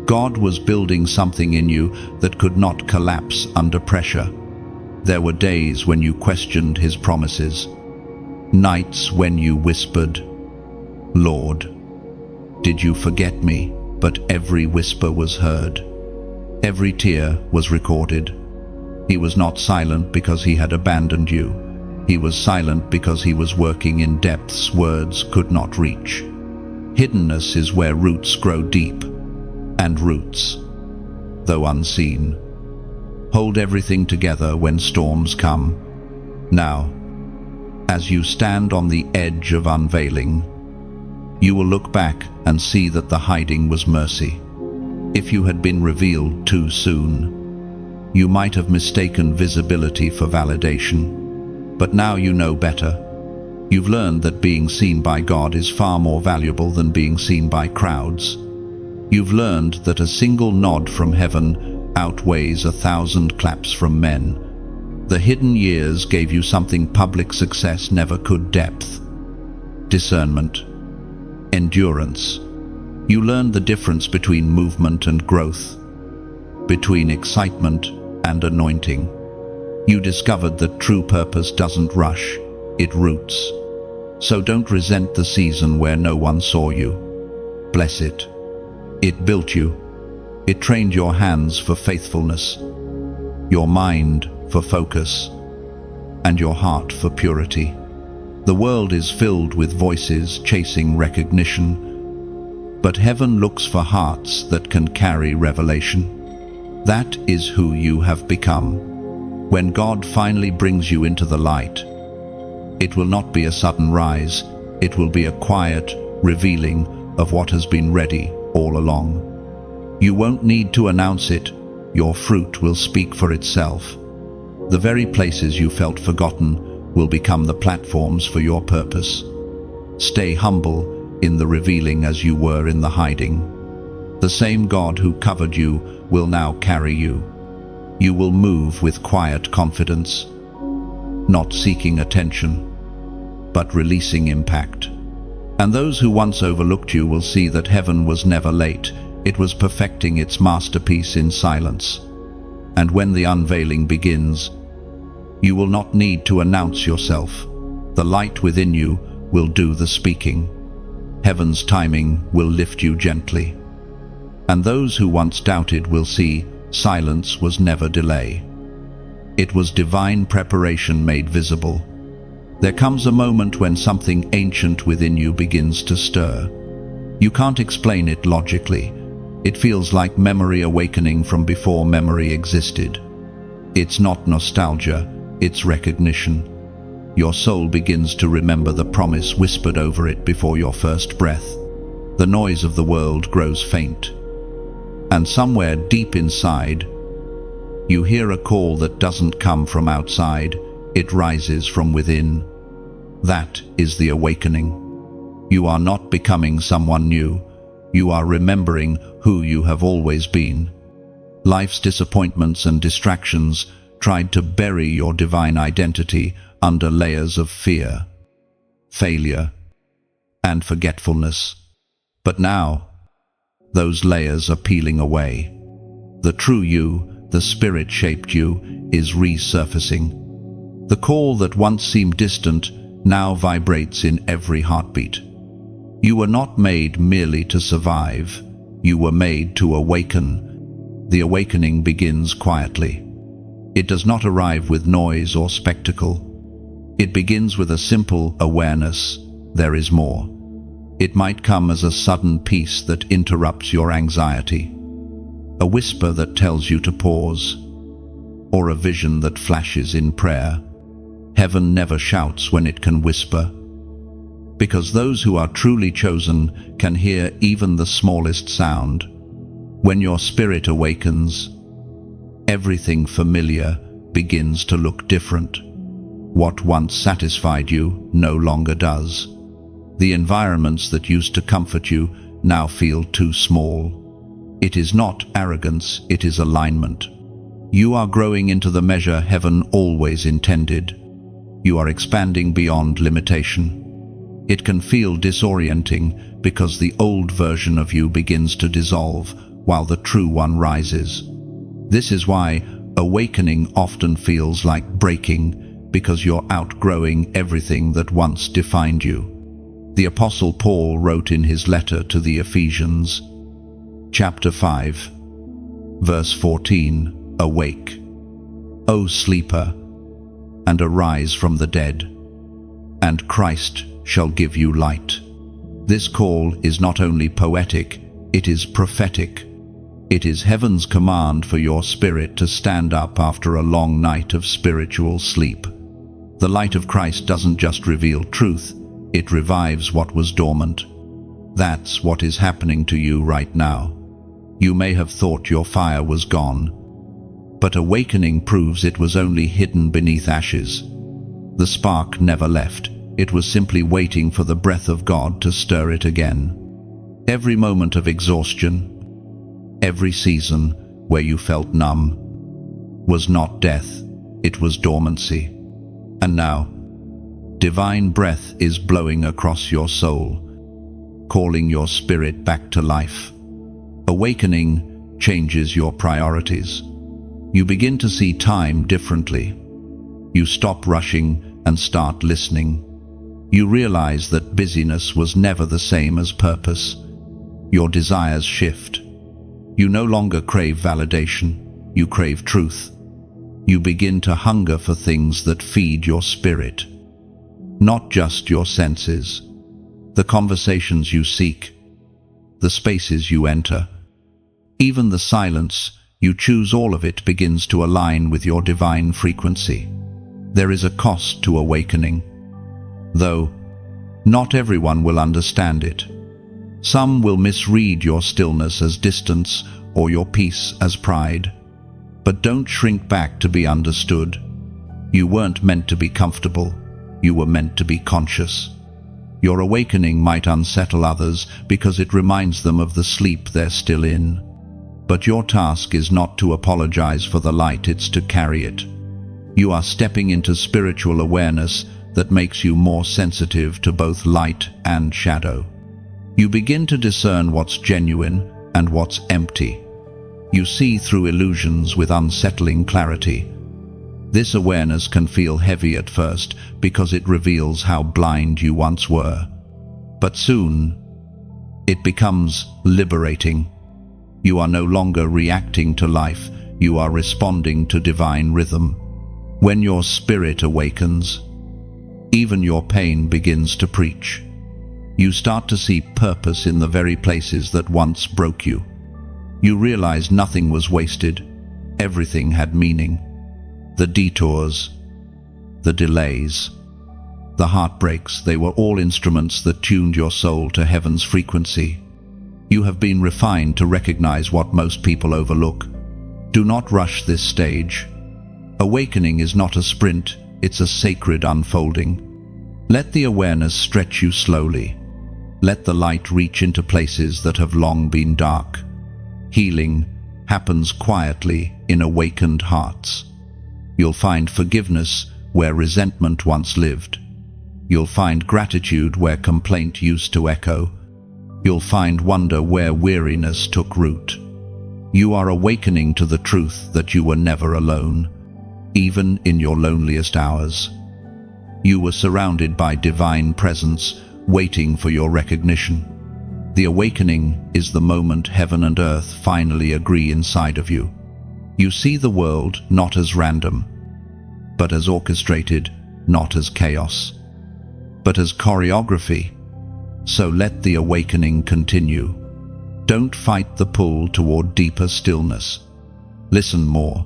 God was building something in you that could not collapse under pressure. There were days when you questioned His promises, nights when you whispered, "Lord, did you forget me?" But every whisper was heard. Every tear was recorded. He was not silent because He had abandoned you. He was silent because He was working in depths words could not reach. Hiddenness is where roots grow deep, and roots, though unseen, hold everything together when storms come. Now, as you stand on the edge of unveiling, you will look back and see that the hiding was mercy. If you had been revealed too soon, you might have mistaken visibility for validation. But now you know better. You've learned that being seen by God is far more valuable than being seen by crowds. You've learned that a single nod from heaven outweighs 1,000 claps from men. The hidden years gave you something public success never could: depth. discernment, endurance. You learned the difference between movement and growth, between excitement and anointing. You discovered that true purpose doesn't rush, it roots. So don't resent the season where no one saw you. Bless it. It built you. It trained your hands for faithfulness, your mind for focus, and your heart for purity. The world is filled with voices chasing recognition, but heaven looks for hearts that can carry revelation. That is who you have become. When God finally brings you into the light, it will not be a sudden rise, it will be a quiet revealing of what has been ready all along. You won't need to announce it, your fruit will speak for itself. The very places you felt forgotten will become the platforms for your purpose. Stay humble in the revealing as you were in the hiding. The same God who covered you will now carry you. You will move with quiet confidence, not seeking attention, but releasing impact. And those who once overlooked you will see that heaven was never late. It was perfecting its masterpiece in silence. And when the unveiling begins, you will not need to announce yourself. The light within you will do the speaking. Heaven's timing will lift you gently. And those who once doubted will see silence was never delay. It was divine preparation made visible. There comes a moment when something ancient within you begins to stir. You can't explain it logically. It feels like memory awakening from before memory existed. It's not nostalgia, it's recognition. Your soul begins to remember the promise whispered over it before your first breath. The noise of the world grows faint. And somewhere deep inside, you hear a call that doesn't come from outside, it rises from within. That is the awakening. You are not becoming someone new. You are remembering who you have always been. Life's disappointments and distractions tried to bury your divine identity under layers of fear, failure, and forgetfulness. But now, those layers are peeling away. The true you, the spirit-shaped you, is resurfacing. The call that once seemed distant now vibrates in every heartbeat. You were not made merely to survive. You were made to awaken. The awakening begins quietly. It does not arrive with noise or spectacle. It begins with a simple awareness: there is more. It might come as a sudden peace that interrupts your anxiety, a whisper that tells you to pause, or a vision that flashes in prayer. Heaven never shouts when it can whisper, because those who are truly chosen can hear even the smallest sound. When your spirit awakens, everything familiar begins to look different. What once satisfied you no longer does. The environments that used to comfort you now feel too small. It is not arrogance, it is alignment. You are growing into the measure heaven always intended. You are expanding beyond limitation. It can feel disorienting because the old version of you begins to dissolve while the true one rises. This is why awakening often feels like breaking, because you're outgrowing everything that once defined you. The Apostle Paul wrote in his letter to the Ephesians, chapter 5, verse 14, "Awake, O sleeper, and arise from the dead, and Christ shall give you light." This call is not only poetic, it is prophetic. It is heaven's command for your spirit to stand up after a long night of spiritual sleep. The light of Christ doesn't just reveal truth, it revives what was dormant. That's what is happening to you right now. You may have thought your fire was gone, but awakening proves it was only hidden beneath ashes. The spark never left. It was simply waiting for the breath of God to stir it again. Every moment of exhaustion, every season where you felt numb, was not death, it was dormancy. And now, Divine breath is blowing across your soul, calling your spirit back to life. Awakening changes your priorities. You begin to see time differently. You stop rushing and start listening. You realize that busyness was never the same as purpose. Your desires shift. You no longer crave validation, you crave truth. You begin to hunger for things that feed your spirit, not just your senses. The conversations you seek, the spaces you enter, even the silence you choose, all of it begins to align with your divine frequency. There is a cost to awakening, though not everyone will understand it. Some will misread your stillness as distance or your peace as pride. But don't shrink back to be understood. You weren't meant to be comfortable. You were meant to be conscious. Your awakening might unsettle others because it reminds them of the sleep they're still in. But your task is not to apologize for the light, it's to carry it. You are stepping into spiritual awareness that makes you more sensitive to both light and shadow. You begin to discern what's genuine and what's empty. You see through illusions with unsettling clarity. This awareness can feel heavy at first because it reveals how blind you once were. But soon, it becomes liberating. You are no longer reacting to life, you are responding to divine rhythm. When your spirit awakens, even your pain begins to preach. You start to see purpose in the very places that once broke you. You realize nothing was wasted, everything had meaning. The detours, the delays, the heartbreaks, they were all instruments that tuned your soul to heaven's frequency. You have been refined to recognize what most people overlook. Do not rush this stage. Awakening is not a sprint, it's a sacred unfolding. Let the awareness stretch you slowly. Let the light reach into places that have long been dark. Healing happens quietly in awakened hearts. You'll find forgiveness where resentment once lived. You'll find gratitude where complaint used to echo. You'll find wonder where weariness took root. You are awakening to the truth that you were never alone, even in your loneliest hours. You were surrounded by divine presence, waiting for your recognition. The awakening is the moment heaven and earth finally agree inside of you. You see the world not as random, but as orchestrated, not as chaos, but as choreography. So let the awakening continue. Don't fight the pull toward deeper stillness. Listen more.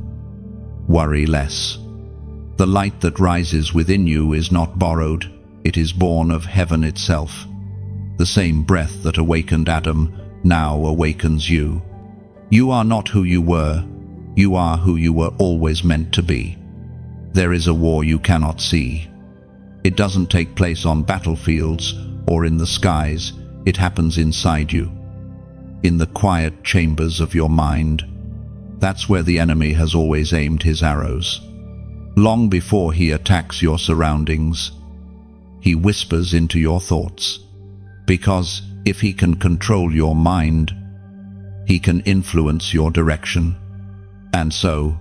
Worry less. The light that rises within you is not borrowed, it is born of heaven itself. The same breath that awakened Adam now awakens you. You are not who you were, you are who you were always meant to be. There is a war you cannot see. It doesn't take place on battlefields or in the skies, it happens inside you. In the quiet chambers of your mind. That's where the enemy has always aimed his arrows. Long before he attacks your surroundings, he whispers into your thoughts. Because if he can control your mind, he can influence your direction. And so,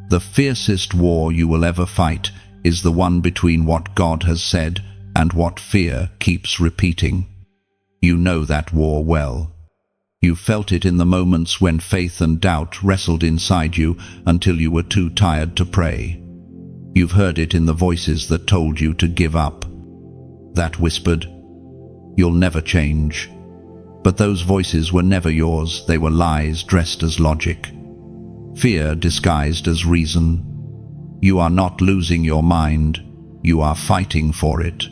the fiercest war you will ever fight is the one between what God has said and what fear keeps repeating. You know that war well. You felt it in the moments when faith and doubt wrestled inside you until you were too tired to pray. You've heard it in the voices that told you to give up, that whispered, "You'll never change." But those voices were never yours, they were lies dressed as logic. Fear disguised as reason. You are not losing your mind, you are fighting for it.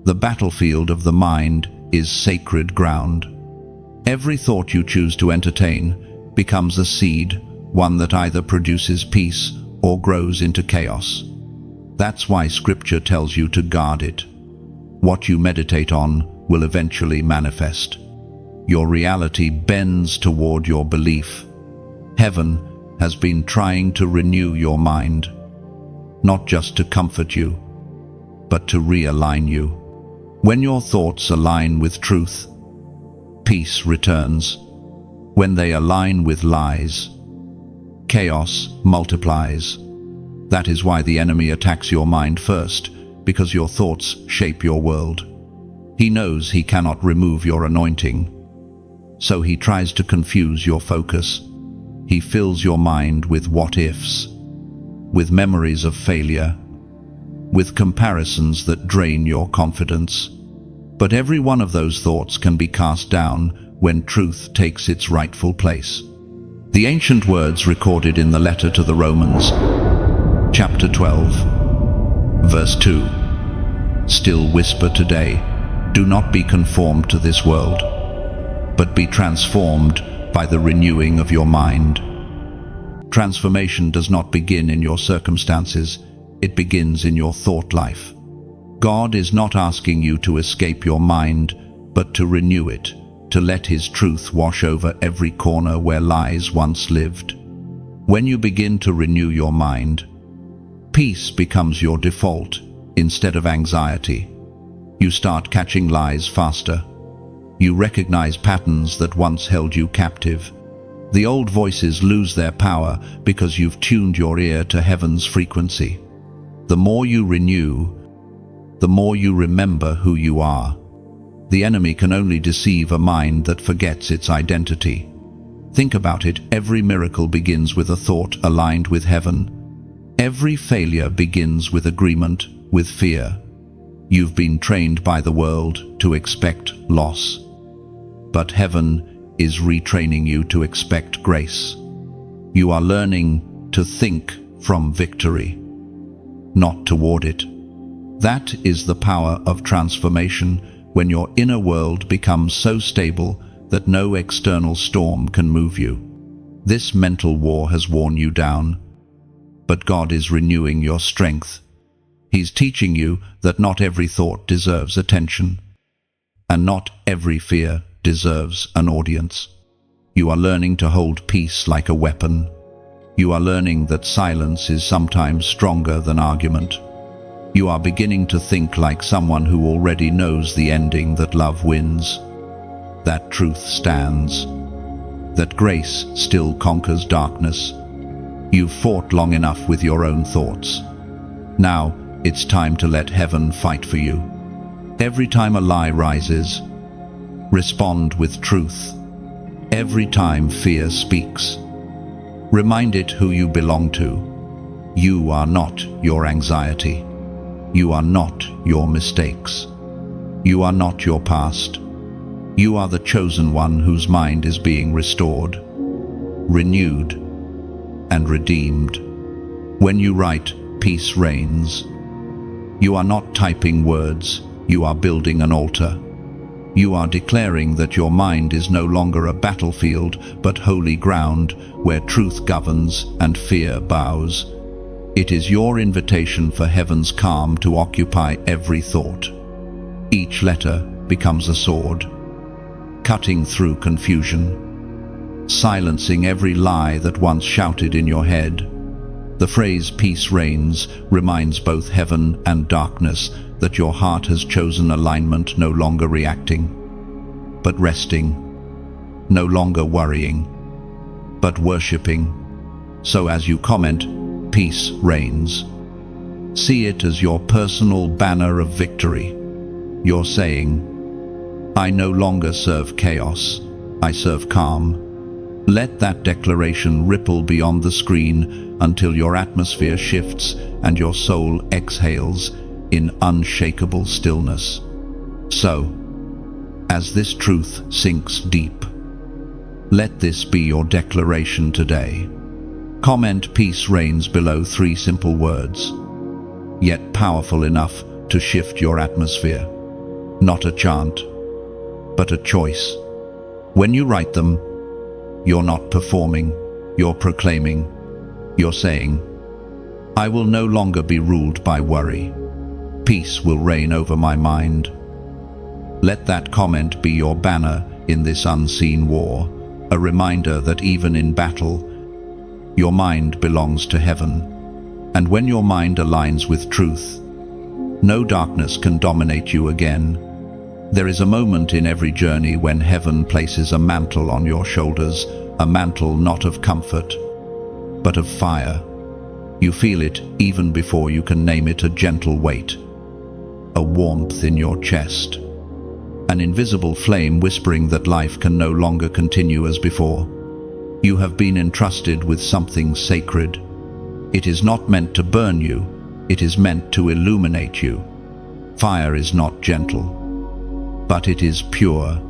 The battlefield of the mind is sacred ground. Every thought you choose to entertain becomes a seed, one that either produces peace or grows into chaos. That's why Scripture tells you to guard it. What you meditate on will eventually manifest. Your reality bends toward your belief. Heaven has been trying to renew your mind, not just to comfort you, but to realign you. When your thoughts align with truth, peace returns. When they align with lies, chaos multiplies. That is why the enemy attacks your mind first, because your thoughts shape your world. He knows he cannot remove your anointing, so he tries to confuse your focus. He fills your mind with what-ifs, with memories of failure, with comparisons that drain your confidence. But every one of those thoughts can be cast down when truth takes its rightful place. The ancient words recorded in the letter to the Romans, chapter 12, verse 2, still whisper today, "Do not be conformed to this world, but be transformed by the renewing of your mind." Transformation does not begin in your circumstances, it begins in your thought life. God is not asking you to escape your mind, but to renew it, to let His truth wash over every corner where lies once lived. When you begin to renew your mind, peace becomes your default instead of anxiety. You start catching lies faster. You recognize patterns that once held you captive. The old voices lose their power because you've tuned your ear to heaven's frequency. The more you renew, the more you remember who you are. The enemy can only deceive a mind that forgets its identity. Think about it, every miracle begins with a thought aligned with heaven. Every failure begins with agreement with fear. You've been trained by the world to expect loss, but heaven is retraining you to expect grace. You are learning to think from victory, not toward it. That is the power of transformation, when your inner world becomes so stable that no external storm can move you. This mental war has worn you down, but God is renewing your strength. He's teaching you that not every thought deserves attention, and not every fear deserves an audience. You are learning to hold peace like a weapon. You are learning that silence is sometimes stronger than argument. You are beginning to think like someone who already knows the ending, that love wins, that truth stands, that grace still conquers darkness. You've fought long enough with your own thoughts. Now it's time to let heaven fight for you. Every time a lie rises, respond with truth. Every time fear speaks, remind it who you belong to. You are not your anxiety. You are not your mistakes. You are not your past. You are the chosen one whose mind is being restored, renewed, and redeemed. When you write, "Peace reigns," you are not typing words, you are building an altar. You are declaring that your mind is no longer a battlefield, but holy ground where truth governs and fear bows. It is your invitation for heaven's calm to occupy every thought. Each letter becomes a sword, cutting through confusion, silencing every lie that once shouted in your head. The phrase "peace reigns" reminds both heaven and darkness that your heart has chosen alignment, no longer reacting, but resting, no longer worrying, but worshipping. So as you comment, "Peace reigns," see it as your personal banner of victory. You're saying, "I no longer serve chaos, I serve calm." Let that declaration ripple beyond the screen until your atmosphere shifts and your soul exhales in unshakable stillness. So, as this truth sinks deep, let this be your declaration today. Comment "Peace reigns" below 3 simple words, yet powerful enough to shift your atmosphere. Not a chant, but a choice. When you write them, you're not performing, you're proclaiming. You're saying, "I will no longer be ruled by worry. Peace will reign over my mind." Let that comment be your banner in this unseen war, a reminder that even in battle, your mind belongs to heaven. And when your mind aligns with truth, No darkness can dominate you again. There is a moment in every journey when heaven places a mantle on your shoulders, a mantle not of comfort, but of fire. You feel it even before you can name it, a gentle weight, a warmth in your chest, an invisible flame whispering that life can no longer continue as before. You have been entrusted with something sacred. It is not meant to burn you, it is meant to illuminate you. Fire is not gentle, but it is pure.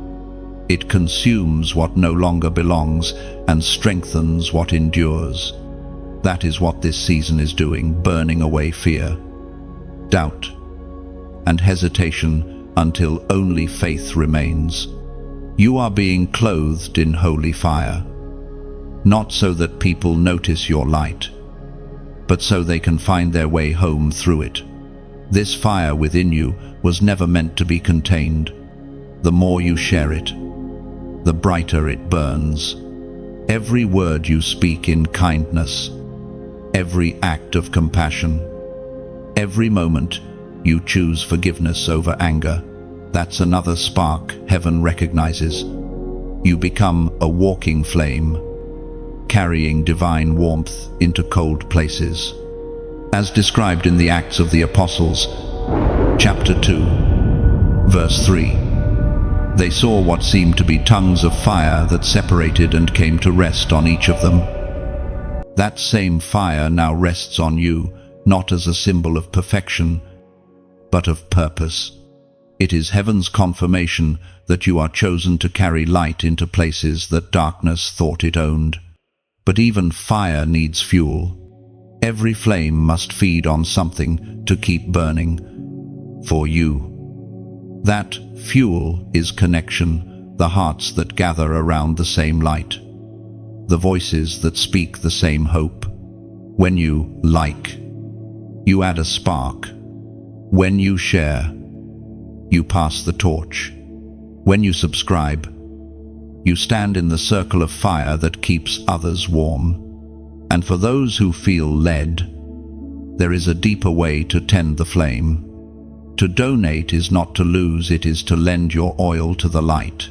It consumes what no longer belongs and strengthens what endures. That is what this season is doing, burning away fear, doubt, and hesitation until only faith remains. You are being clothed in holy fire, not so that people notice your light, but so they can find their way home through it. This fire within you was never meant to be contained. The more you share it, the brighter it burns. Every word you speak in kindness, every act of compassion, every moment you choose forgiveness over anger, that's another spark heaven recognizes. You become a walking flame, carrying divine warmth into cold places. As described in the Acts of the Apostles, chapter 2, verse 3, they saw what seemed to be tongues of fire that separated and came to rest on each of them. That same fire now rests on you, not as a symbol of perfection, but of purpose. It is heaven's confirmation that you are chosen to carry light into places that darkness thought it owned. But even fire needs fuel. Every flame must feed on something to keep burning. For you, that fuel is connection, the hearts that gather around the same light, the voices that speak the same hope. When you like, you add a spark. When you share, you pass the torch. When you subscribe, you stand in the circle of fire that keeps others warm. And for those who feel led, there is a deeper way to tend the flame. To donate is not to lose, it is to lend your oil to the light.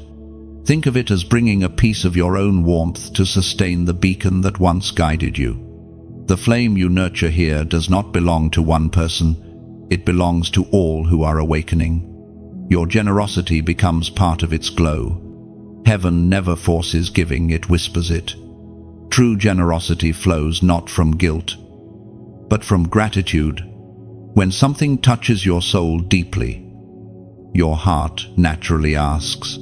Think of it as bringing a piece of your own warmth to sustain the beacon that once guided you. The flame you nurture here does not belong to one person, it belongs to all who are awakening. Your generosity becomes part of its glow. Heaven never forces giving, it whispers it. True generosity flows not from guilt, but from gratitude. When something touches your soul deeply, your heart naturally asks,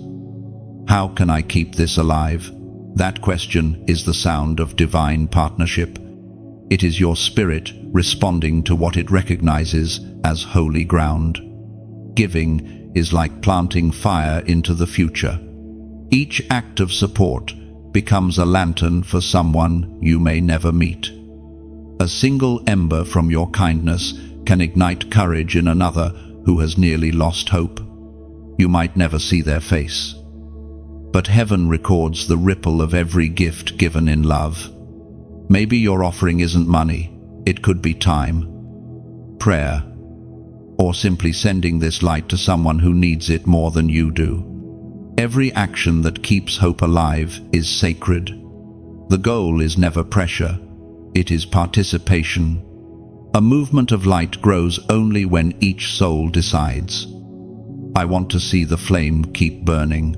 "How can I keep this alive?" That question is the sound of divine partnership. It is your spirit responding to what it recognizes as holy ground. Giving is like planting fire into the future. Each act of support becomes a lantern for someone you may never meet. A single ember from your kindness can ignite courage in another who has nearly lost hope. You might never see their face, but heaven records the ripple of every gift given in love. Maybe your offering isn't money, it could be time, prayer, or simply sending this light to someone who needs it more than you do. Every action that keeps hope alive is sacred. The goal is never pressure, it is participation. A movement of light grows only when each soul decides, "I want to see the flame keep burning."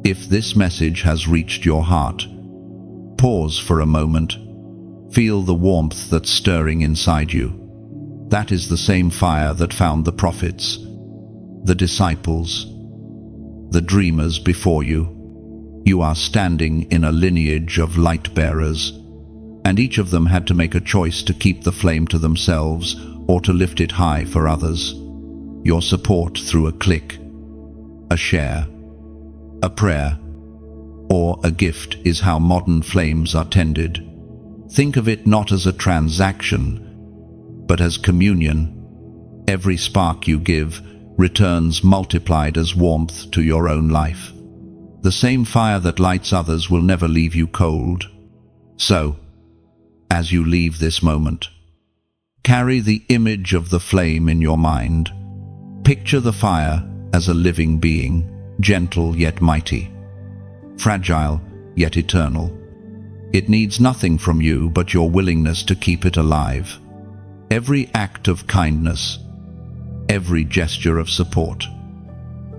If this message has reached your heart, pause for a moment. Feel the warmth that's stirring inside you. That is the same fire that found the prophets, the disciples, the dreamers before you. You are standing in a lineage of light bearers, and each of them had to make a choice to keep the flame to themselves or to lift it high for others. Your support through a click, a share, a prayer, or a gift is how modern flames are tended. Think of it not as a transaction, but as communion. Every spark you give returns multiplied as warmth to your own life. The same fire that lights others will never leave you cold. So, as you leave this moment, Carry the image of the flame in your mind. Picture the fire as a living being, gentle yet mighty, fragile yet eternal. It needs nothing from you but your willingness to keep it alive. Every act of kindness, every gesture of support,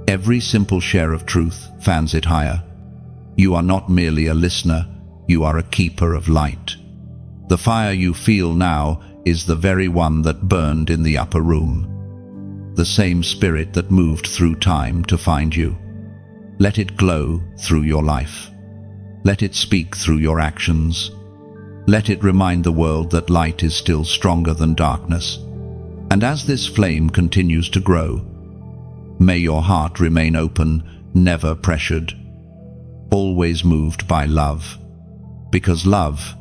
every simple share of truth fans it higher. You are not merely a listener, you are a keeper of light. The fire you feel now is the very one that burned in the upper room, the same spirit that moved through time to find you. Let it glow through your life. Let it speak through your actions. Let it remind the world that light is still stronger than darkness. And as this flame continues to grow, may your heart remain open, never pressured, always moved by love. Because love,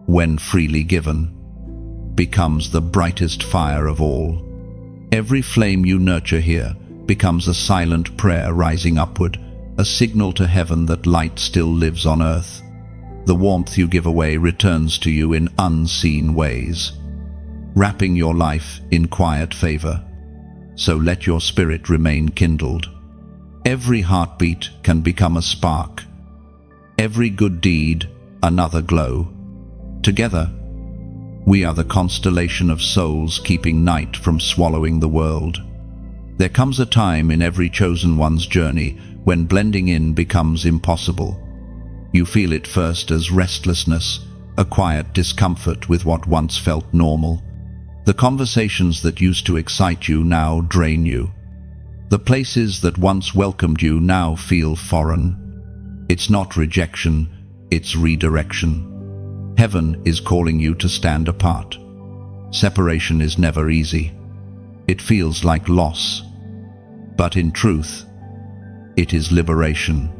when freely given, becomes the brightest fire of all. Every flame you nurture here becomes a silent prayer rising upward, a signal to heaven that light still lives on earth. The warmth you give away returns to you in unseen ways, wrapping your life in quiet favor. So let your spirit remain kindled. Every heartbeat can become a spark. Every good deed, another glow. Together, we are the constellation of souls keeping night from swallowing the world. There comes a time in every chosen one's journey when blending in becomes impossible. You feel it first as restlessness, a quiet discomfort with what once felt normal. The conversations that used to excite you now drain you. The places that once welcomed you now feel foreign. It's not rejection, it's redirection. Heaven is calling you to stand apart. Separation is never easy. It feels like loss. But in truth, it is liberation.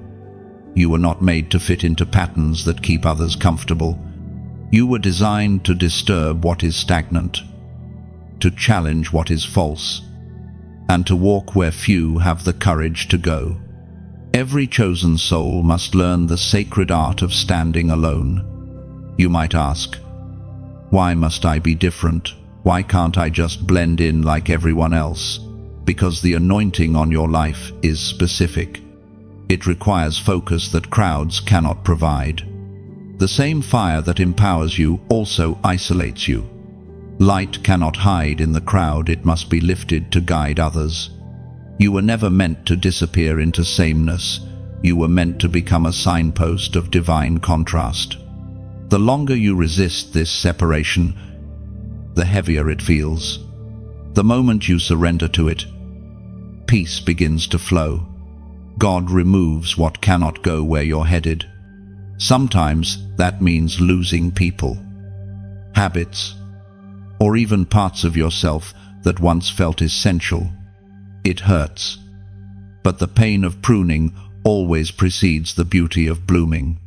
You were not made to fit into patterns that keep others comfortable. You were designed to disturb what is stagnant, to challenge what is false, and to walk where few have the courage to go. Every chosen soul must learn the sacred art of standing alone. You might ask, why must I be different? Why can't I just blend in like everyone else? Because the anointing on your life is specific. It requires focus that crowds cannot provide. The same fire that empowers you also isolates you. Light cannot hide in the crowd, it must be lifted to guide others. You were never meant to disappear into sameness. You were meant to become a signpost of divine contrast. The longer you resist this separation, the heavier it feels. The moment you surrender to it, peace begins to flow. God removes what cannot go where you're headed. Sometimes that means losing people, habits, or even parts of yourself that once felt essential. It hurts, but the pain of pruning always precedes the beauty of blooming.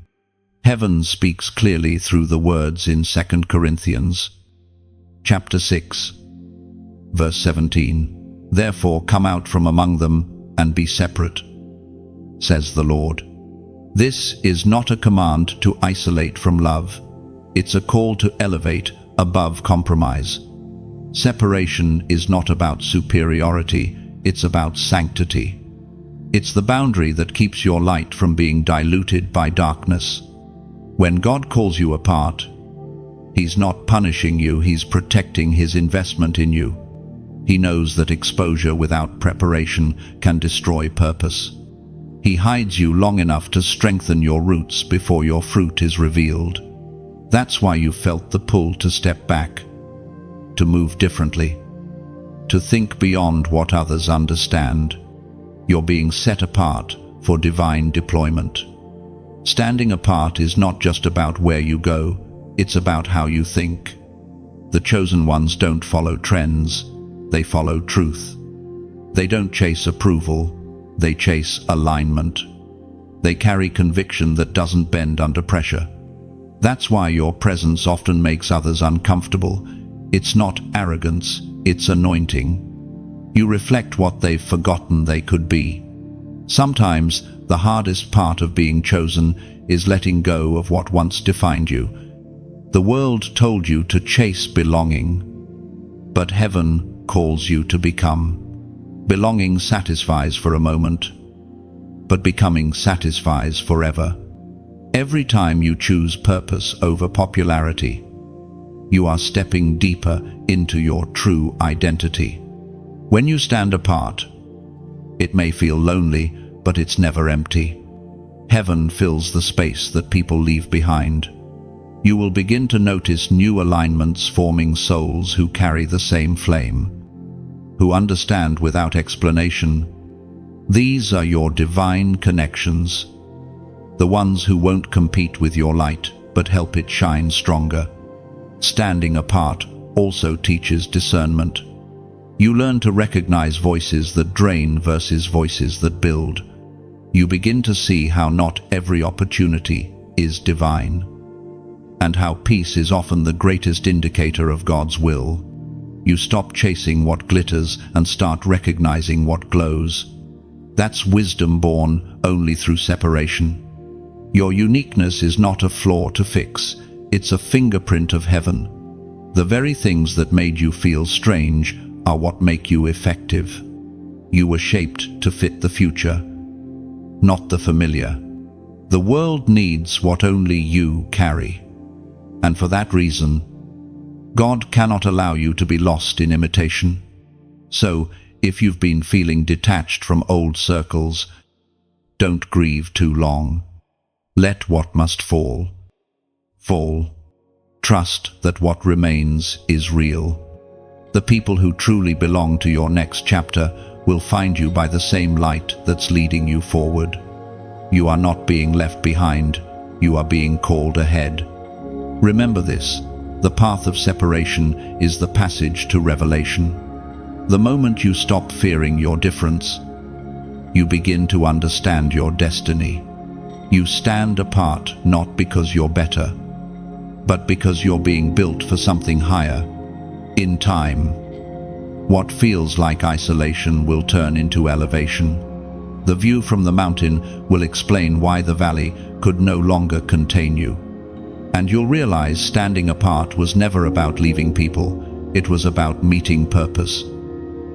Heaven speaks clearly through the words in 2 Corinthians, chapter 6, verse 17. Therefore come out from among them and be separate, says the Lord. This is not a command to isolate from love. It's a call to elevate above compromise. Separation is not about superiority, it's about sanctity. It's the boundary that keeps your light from being diluted by darkness. When God calls you apart, He's not punishing you, He's protecting His investment in you. He knows that exposure without preparation can destroy purpose. He hides you long enough to strengthen your roots before your fruit is revealed. That's why you felt the pull to step back, to move differently, to think beyond what others understand. You're being set apart for divine deployment. Standing apart is not just about where you go, it's about how you think. The chosen ones don't follow trends, they follow truth. They don't chase approval, they chase alignment. They carry conviction that doesn't bend under pressure. That's why your presence often makes others uncomfortable. It's not arrogance, it's anointing. You reflect what they've forgotten they could be. Sometimes the hardest part of being chosen is letting go of what once defined you. The world told you to chase belonging, but heaven calls you to become. Belonging satisfies for a moment, but becoming satisfies forever. Every time you choose purpose over popularity, you are stepping deeper into your true identity. When you stand apart, it may feel lonely, but it's never empty. Heaven fills the space that people leave behind. You will begin to notice new alignments forming souls who carry the same flame, who understand without explanation. These are your divine connections, the ones who won't compete with your light, but help it shine stronger. Standing apart also teaches discernment. You learn to recognize voices that drain versus voices that build. You begin to see how not every opportunity is divine, and how peace is often the greatest indicator of God's will. You stop chasing what glitters and start recognizing what glows. That's wisdom born only through separation. Your uniqueness is not a flaw to fix, it's a fingerprint of heaven. The very things that made you feel strange are what make you effective. You were shaped to fit the future, not the familiar. The world needs what only you carry. And for that reason, God cannot allow you to be lost in imitation. So, if you've been feeling detached from old circles, don't grieve too long. Let what must fall, fall. Trust that what remains is real. The people who truly belong to your next chapter will find you by the same light that's leading you forward. You are not being left behind, you are being called ahead. Remember this, the path of separation is the passage to revelation. The moment you stop fearing your difference, you begin to understand your destiny. You stand apart not because you're better, but because you're being built for something higher. In time, what feels like isolation will turn into elevation. The view from the mountain will explain why the valley could no longer contain you. And you'll realize standing apart was never about leaving people, it was about meeting purpose.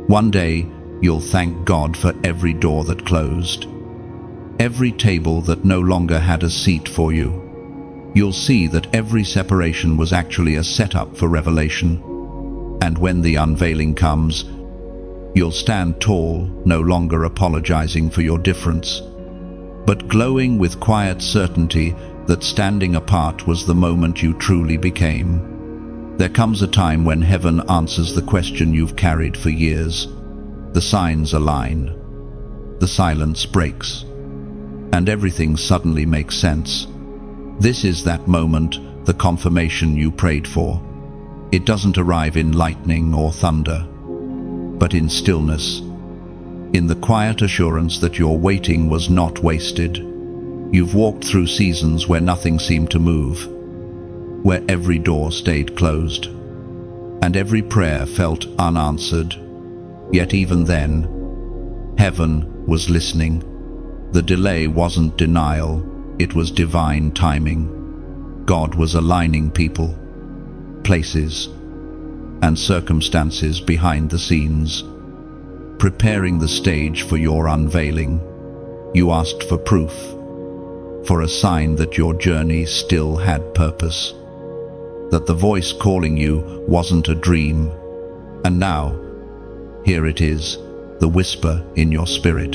One day, you'll thank God for every door that closed, every table that no longer had a seat for you. You'll see that every separation was actually a setup for revelation. And when the unveiling comes, you'll stand tall, no longer apologizing for your difference, but glowing with quiet certainty that standing apart was the moment you truly became. There comes a time when heaven answers the question you've carried for years. The signs align, the silence breaks, and everything suddenly makes sense. This is that moment, the confirmation you prayed for. It doesn't arrive in lightning or thunder, but in stillness, in the quiet assurance that your waiting was not wasted. You've walked through seasons where nothing seemed to move, where every door stayed closed, and every prayer felt unanswered. Yet even then, heaven was listening. The delay wasn't denial, it was divine timing. God was aligning people, places, and circumstances behind the scenes, preparing the stage for your unveiling. You asked for proof, for a sign that your journey still had purpose, that the voice calling you wasn't a dream. And now, here it is, the whisper in your spirit,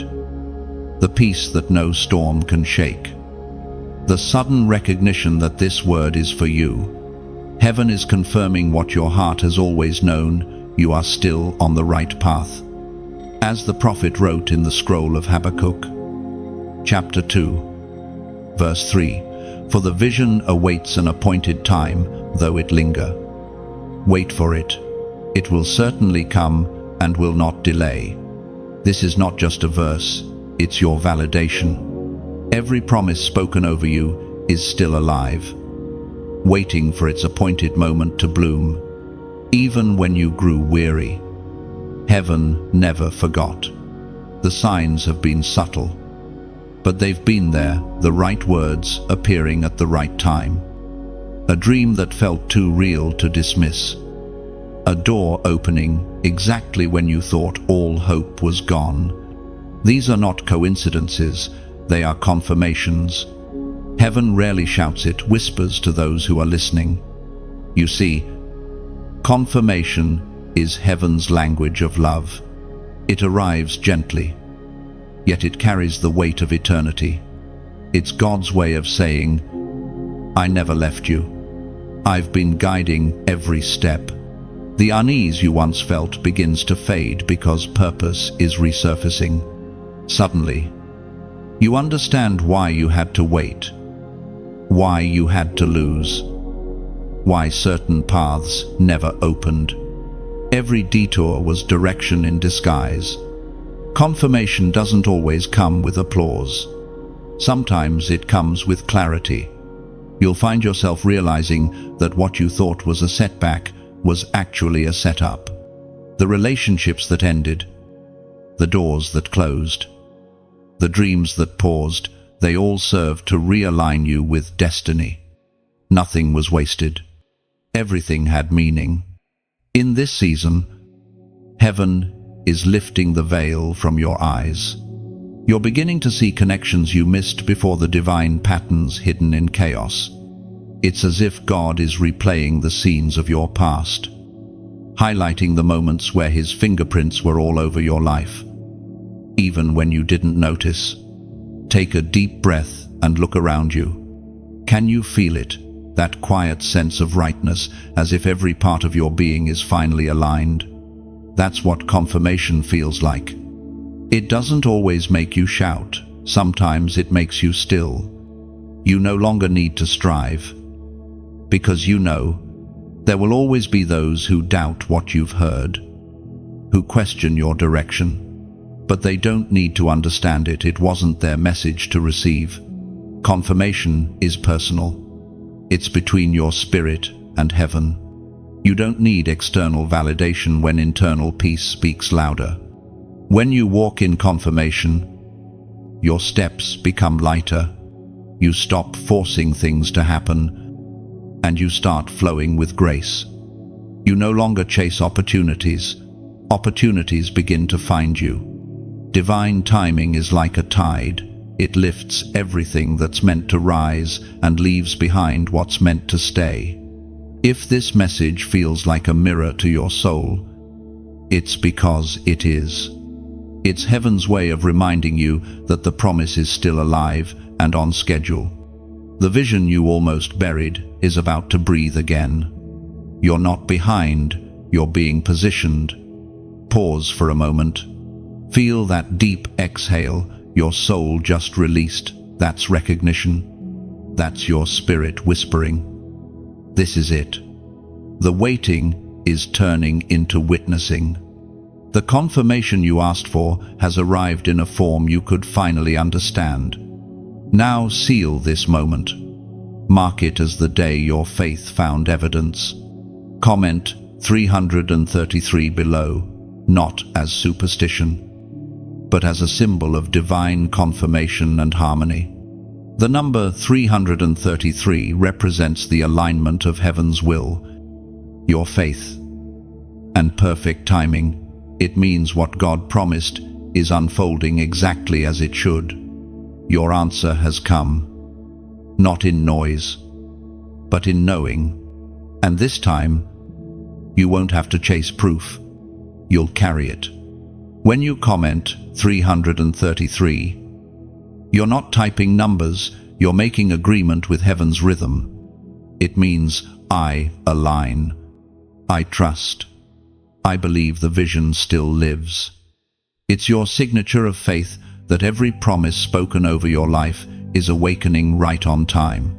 the peace that no storm can shake, the sudden recognition that this word is for you. Heaven is confirming what your heart has always known: you are still on the right path. As the prophet wrote in the scroll of Habakkuk, chapter 2, verse 3, "For the vision awaits an appointed time, though it linger. Wait for it. It will certainly come and will not delay." This is not just a verse, it's your validation. Every promise spoken over you is still alive, waiting for its appointed moment to bloom. Even when you grew weary, heaven never forgot. The signs have been subtle, but they've been there, the right words appearing at the right time. A dream that felt too real to dismiss, a door opening exactly when you thought all hope was gone. These are not coincidences, they are confirmations. Heaven rarely shouts, it whispers to those who are listening. You see, confirmation is heaven's language of love. It arrives gently, yet it carries the weight of eternity. It's God's way of saying, I never left you. I've been guiding every step. The unease you once felt begins to fade because purpose is resurfacing. Suddenly, you understand why you had to wait, why you had to lose, why certain paths never opened. Every detour was direction in disguise. Confirmation doesn't always come with applause. Sometimes it comes with clarity. You'll find yourself realizing that what you thought was a setback was actually a setup. The relationships that ended, the doors that closed, the dreams that paused, they all served to realign you with destiny. Nothing was wasted. Everything had meaning. In this season, heaven is lifting the veil from your eyes. You're beginning to see connections you missed before, the divine patterns hidden in chaos. It's as if God is replaying the scenes of your past, highlighting the moments where His fingerprints were all over your life, even when you didn't notice. Take a deep breath and look around you. Can you feel it? That quiet sense of rightness, as if every part of your being is finally aligned. That's what confirmation feels like. It doesn't always make you shout. Sometimes it makes you still. You no longer need to strive, because you know there will always be those who doubt what you've heard, who question your direction. But they don't need to understand it. It wasn't their message to receive. Confirmation is personal. It's between your spirit and heaven. You don't need external validation when internal peace speaks louder. When you walk in confirmation, your steps become lighter. You stop forcing things to happen, and you start flowing with grace. You no longer chase opportunities. Opportunities begin to find you. Divine timing is like a tide. It lifts everything that's meant to rise and leaves behind what's meant to stay. If this message feels like a mirror to your soul, it's because it is. It's heaven's way of reminding you that the promise is still alive and on schedule. The vision you almost buried is about to breathe again. You're not behind, you're being positioned. Pause for a moment. Feel that deep exhale your soul just released. That's recognition. That's your spirit whispering, this is it. The waiting is turning into witnessing. The confirmation you asked for has arrived in a form you could finally understand. Now seal this moment. Mark it as the day your faith found evidence. Comment 333 below, not as superstition, but as a symbol of divine confirmation and harmony. The number 333 represents the alignment of heaven's will, your faith, and perfect timing. It means what God promised is unfolding exactly as it should. Your answer has come, not in noise, but in knowing. And this time, you won't have to chase proof. You'll carry it. When you comment 333, you're not typing numbers, you're making agreement with heaven's rhythm. It means I align. I trust. I believe the vision still lives. It's your signature of faith that every promise spoken over your life is awakening right on time,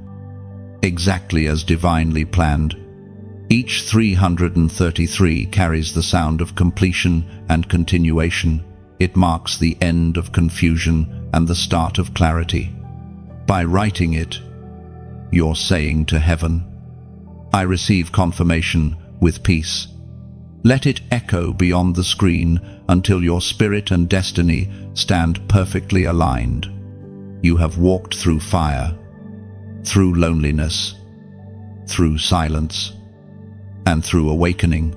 exactly as divinely planned. Each 333 carries the sound of completion and continuation. It marks the end of confusion and the start of clarity. By writing it, you're saying to heaven, I receive confirmation with peace. Let it echo beyond the screen until your spirit and destiny stand perfectly aligned. You have walked through fire, through loneliness, through silence, and through awakening.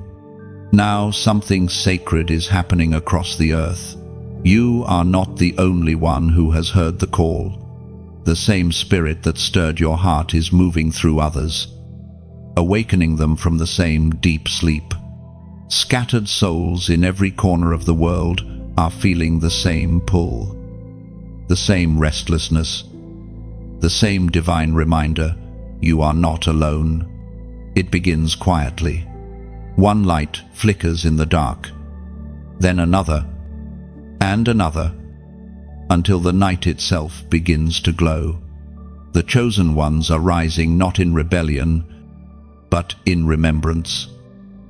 Now something sacred is happening across the earth. You are not the only one who has heard the call. The same spirit that stirred your heart is moving through others, awakening them from the same deep sleep. Scattered souls in every corner of the world are feeling the same pull, the same restlessness, the same divine reminder: you are not alone. It begins quietly. One light flickers in the dark, then another, and another, until the night itself begins to glow. The chosen ones are rising not in rebellion, but in remembrance.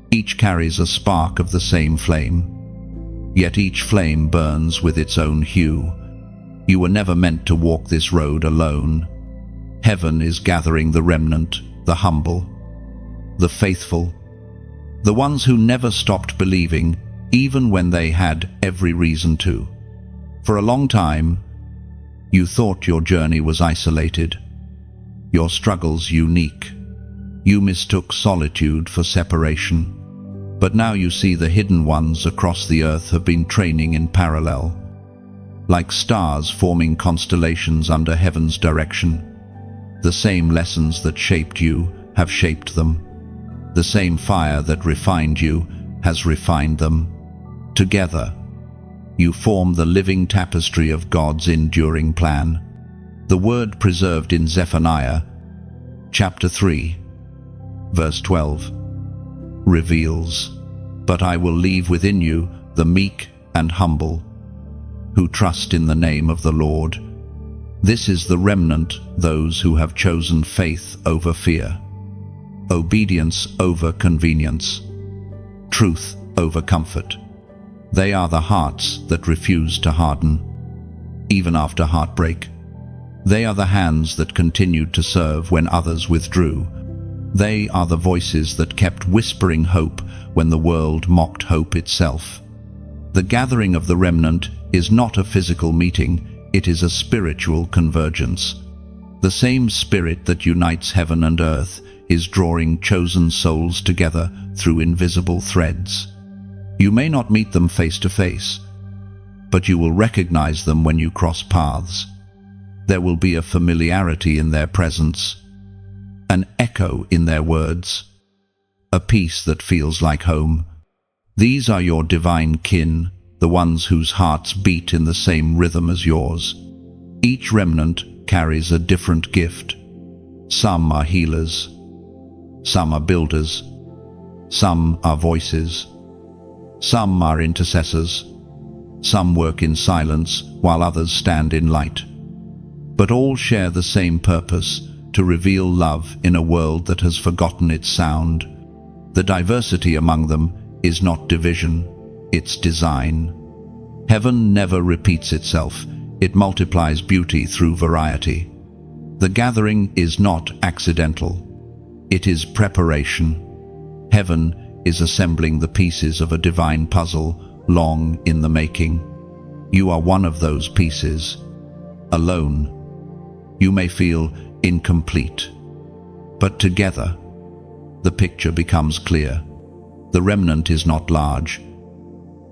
Each carries a spark of the same flame, yet each flame burns with its own hue. You were never meant to walk this road alone. Heaven is gathering the remnant, the humble, the faithful, the ones who never stopped believing, even when they had every reason to. For a long time, you thought your journey was isolated, your struggles unique. You mistook solitude for separation. But now you see the hidden ones across the earth have been training in parallel, like stars forming constellations under heaven's direction. The same lessons that shaped you have shaped them. The same fire that refined you has refined them. Together, you form the living tapestry of God's enduring plan. The word preserved in Zephaniah, chapter 3, verse 12, reveals, "But I will leave within you the meek and humble, who trust in the name of the Lord." This is the remnant, those who have chosen faith over fear, obedience over convenience, truth over comfort. They are the hearts that refuse to harden, even after heartbreak. They are the hands that continued to serve when others withdrew. They are the voices that kept whispering hope when the world mocked hope itself. The gathering of the remnant is not a physical meeting, it is a spiritual convergence. The same spirit that unites heaven and earth is drawing chosen souls together through invisible threads. You may not meet them face to face, but you will recognize them when you cross paths. There will be a familiarity in their presence, an echo in their words, a peace that feels like home. These are your divine kin, the ones whose hearts beat in the same rhythm as yours. Each remnant carries a different gift. Some are healers, some are builders, some are voices, some are intercessors, some work in silence while others stand in light. But all share the same purpose: to reveal love in a world that has forgotten its sound. The diversity among them is not division, it's design. Heaven never repeats itself, it multiplies beauty through variety. The gathering is not accidental, it is preparation. Heaven is assembling the pieces of a divine puzzle long in the making. You are one of those pieces. Alone, you may feel incomplete, but together, the picture becomes clear. The remnant is not large,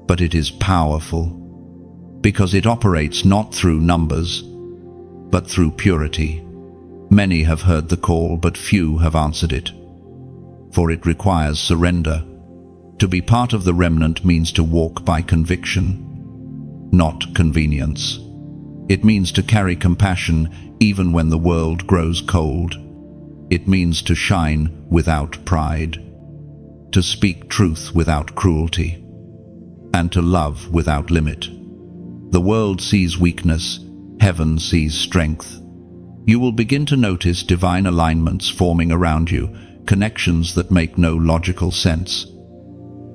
but it is powerful, because it operates not through numbers, but through purity. Many have heard the call, but few have answered it, for it requires surrender. To be part of the remnant means to walk by conviction, not convenience. It means to carry compassion even when the world grows cold. It means to shine without pride, to speak truth without cruelty, and to love without limit. The world sees weakness, heaven sees strength. You will begin to notice divine alignments forming around you, connections that make no logical sense,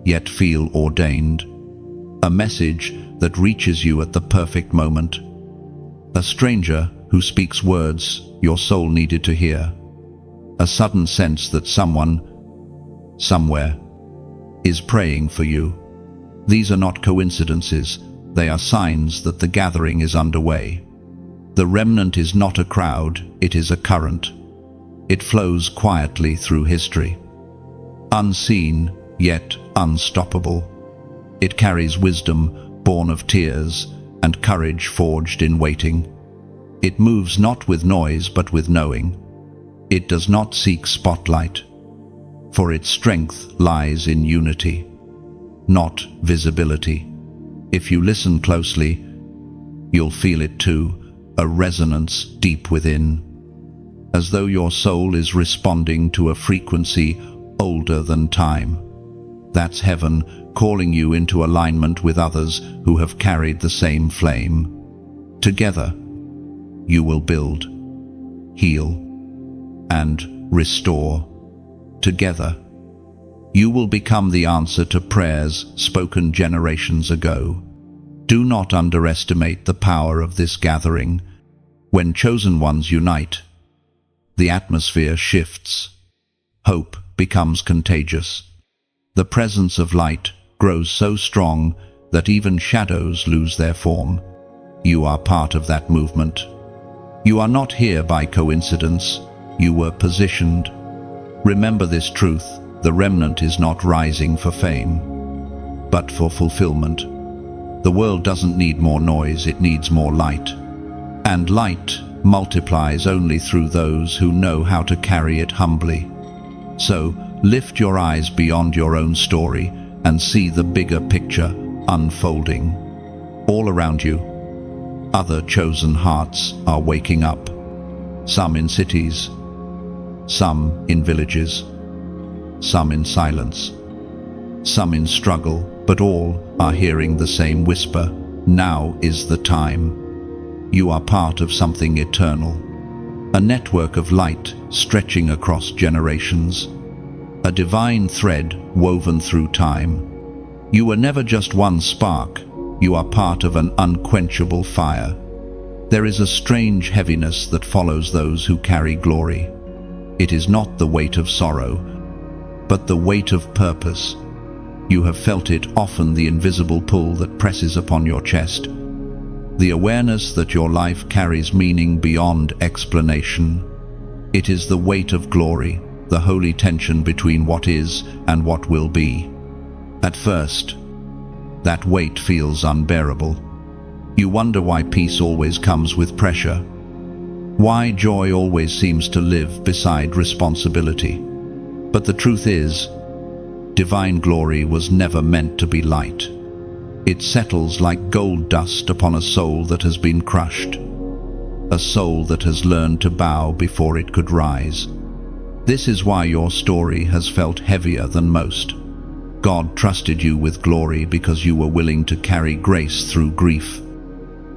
yet feel ordained. A message that reaches you at the perfect moment. A stranger who speaks words your soul needed to hear. A sudden sense that someone, somewhere, is praying for you. These are not coincidences, they are signs that the gathering is underway. The remnant is not a crowd, it is a current. It flows quietly through history. Unseen, yet unstoppable. It carries wisdom born of tears and courage forged in waiting. It moves not with noise but with knowing. It does not seek spotlight, for its strength lies in unity, not visibility. If you listen closely, you'll feel it too, a resonance deep within, as though your soul is responding to a frequency older than time. That's heaven calling you into alignment with others who have carried the same flame. Together, you will build, heal, and restore. Together, you will become the answer to prayers spoken generations ago. Do not underestimate the power of this gathering. When chosen ones unite, the atmosphere shifts. Hope becomes contagious. The presence of light grows so strong that even shadows lose their form. You are part of that movement. You are not here by coincidence. You were positioned. Remember this truth: the remnant is not rising for fame, but for fulfillment. The world doesn't need more noise, it needs more light. And light multiplies only through those who know how to carry it humbly. So, lift your eyes beyond your own story and see the bigger picture unfolding. All around you, other chosen hearts are waking up. Some in cities, some in villages, some in silence, some in struggle, but all are hearing the same whisper: now is the time. You are part of something eternal, a network of light stretching across generations, a divine thread woven through time. You were never just one spark, you are part of an unquenchable fire. There is a strange heaviness that follows those who carry glory. It is not the weight of sorrow, but the weight of purpose. You have felt it often, the invisible pull that presses upon your chest, the awareness that your life carries meaning beyond explanation. It is the weight of glory, the holy tension between what is and what will be. At first, that weight feels unbearable. You wonder why peace always comes with pressure, why joy always seems to live beside responsibility. But the truth is, divine glory was never meant to be light. It settles like gold dust upon a soul that has been crushed, a soul that has learned to bow before it could rise. This is why your story has felt heavier than most. God trusted you with glory because you were willing to carry grace through grief,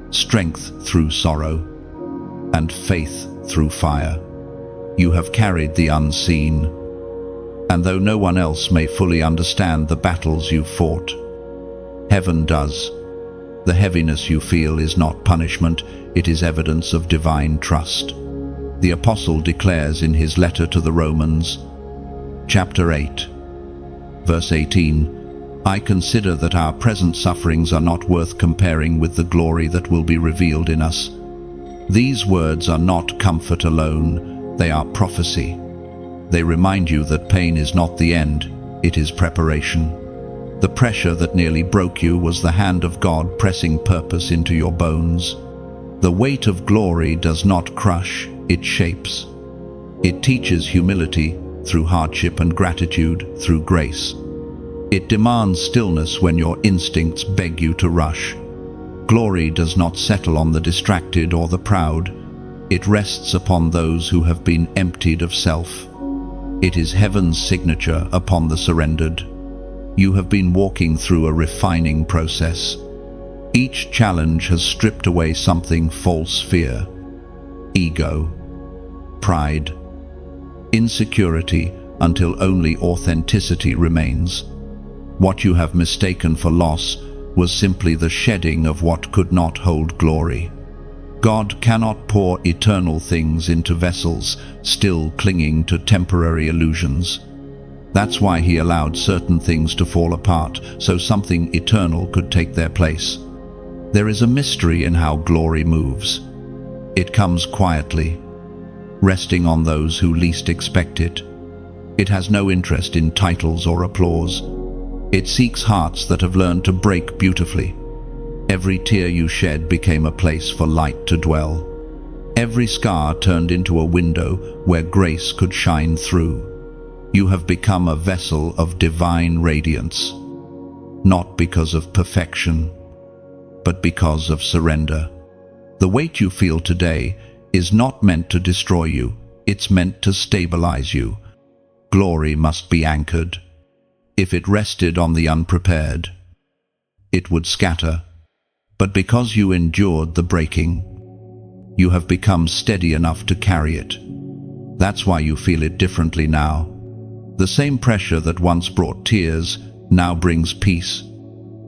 strength through sorrow, and faith through fire. You have carried the unseen, and though no one else may fully understand the battles you've fought, heaven does. The heaviness you feel is not punishment, it is evidence of divine trust. The Apostle declares in his letter to the Romans, chapter 8, verse 18, "I consider that our present sufferings are not worth comparing with the glory that will be revealed in us." These words are not comfort alone, they are prophecy. They remind you that pain is not the end, it is preparation. The pressure that nearly broke you was the hand of God pressing purpose into your bones. The weight of glory does not crush, it shapes. It teaches humility through hardship and gratitude through grace. It demands stillness when your instincts beg you to rush. Glory does not settle on the distracted or the proud. It rests upon those who have been emptied of self. It is heaven's signature upon the surrendered. You have been walking through a refining process. Each challenge has stripped away something: false fear, ego, pride, insecurity, until only authenticity remains. What you have mistaken for loss was simply the shedding of what could not hold glory. God cannot pour eternal things into vessels still clinging to temporary illusions. That's why he allowed certain things to fall apart, so something eternal could take their place. There is a mystery in how glory moves. It comes quietly, resting on those who least expect it. It has no interest in titles or applause. It seeks hearts that have learned to break beautifully. Every tear you shed became a place for light to dwell. Every scar turned into a window where grace could shine through. You have become a vessel of divine radiance, not because of perfection, but because of surrender. The weight you feel today is not meant to destroy you, it's meant to stabilize you. Glory must be anchored. If it rested on the unprepared, it would scatter. But because you endured the breaking, you have become steady enough to carry it. That's why you feel it differently now. The same pressure that once brought tears now brings peace.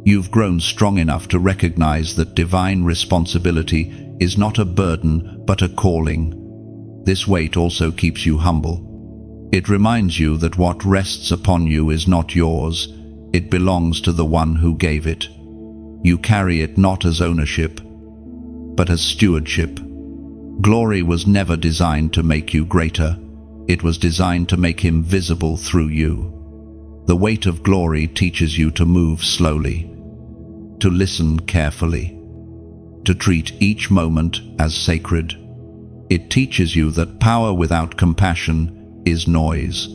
You've grown strong enough to recognize that divine responsibility is not a burden but a calling. This weight also keeps you humble. It reminds you that what rests upon you is not yours, it belongs to the one who gave it. You carry it not as ownership, but as stewardship. Glory was never designed to make you greater, it was designed to make him visible through you. The weight of glory teaches you to move slowly, to listen carefully, to treat each moment as sacred. It teaches you that power without compassion is noise,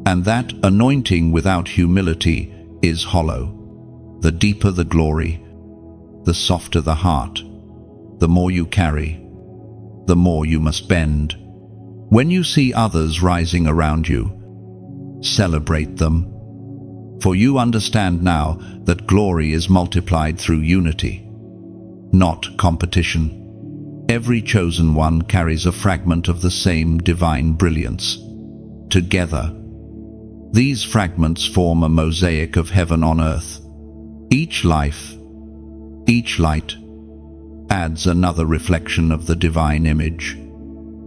and that anointing without humility is hollow. The deeper the glory, the softer the heart. The more you carry, the more you must bend. When you see others rising around you, celebrate them. For you understand now that glory is multiplied through unity, not competition. Every chosen one carries a fragment of the same divine brilliance. Together, these fragments form a mosaic of heaven on earth. Each life, each light, adds another reflection of the divine image.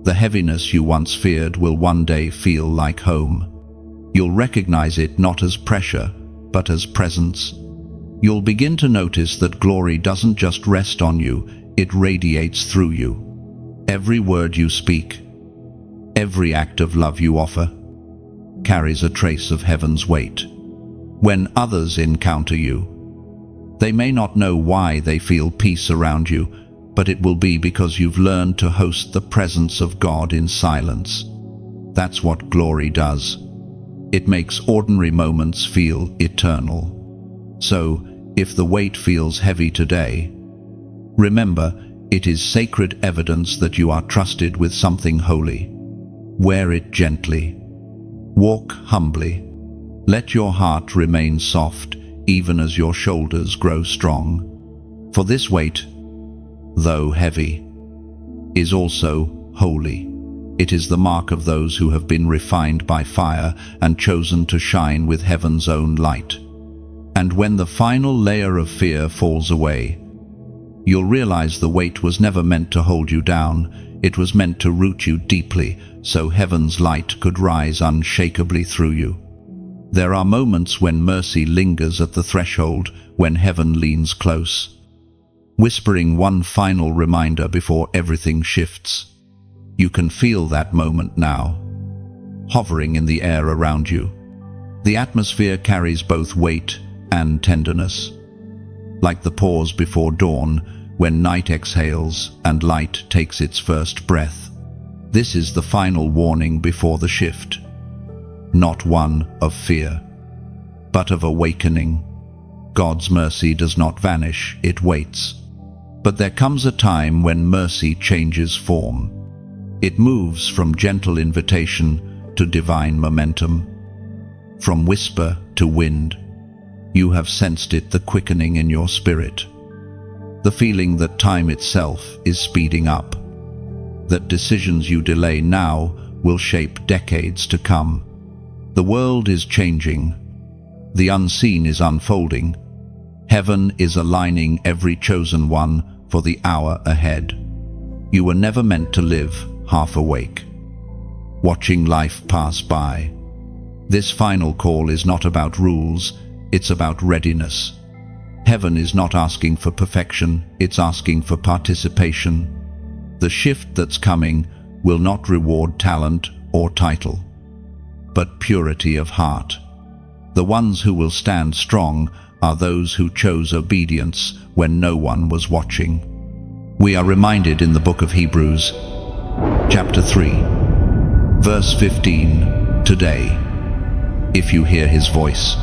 The heaviness you once feared will one day feel like home. You'll recognize it not as pressure, but as presence. You'll begin to notice that glory doesn't just rest on you, it radiates through you. Every word you speak, every act of love you offer, carries a trace of heaven's weight. When others encounter you, they may not know why they feel peace around you, but it will be because you've learned to host the presence of God in silence. That's what glory does. It makes ordinary moments feel eternal. So, if the weight feels heavy today, remember, it is sacred evidence that you are trusted with something holy. Wear it gently. Walk humbly. Let your heart remain soft, even as your shoulders grow strong. For this weight, though heavy, is also holy. It is the mark of those who have been refined by fire and chosen to shine with heaven's own light. And when the final layer of fear falls away, you'll realize the weight was never meant to hold you down, it was meant to root you deeply, so heaven's light could rise unshakably through you. There are moments when mercy lingers at the threshold, when heaven leans close, whispering one final reminder before everything shifts. You can feel that moment now, hovering in the air around you. The atmosphere carries both weight and tenderness, like the pause before dawn when night exhales and light takes its first breath. This is the final warning before the shift. Not one of fear, but of awakening. God's mercy does not vanish, it waits. But there comes a time when mercy changes form. It moves from gentle invitation to divine momentum. From whisper to wind, you have sensed it, the quickening in your spirit. The feeling that time itself is speeding up. That decisions you delay now will shape decades to come. The world is changing. The unseen is unfolding. Heaven is aligning every chosen one for the hour ahead. You were never meant to live half awake, watching life pass by. This final call is not about rules, it's about readiness. Heaven is not asking for perfection, it's asking for participation. The shift that's coming will not reward talent or title, but purity of heart. The ones who will stand strong are those who chose obedience when no one was watching. We are reminded in the book of Hebrews, chapter 3, verse 15, today, if you hear his voice,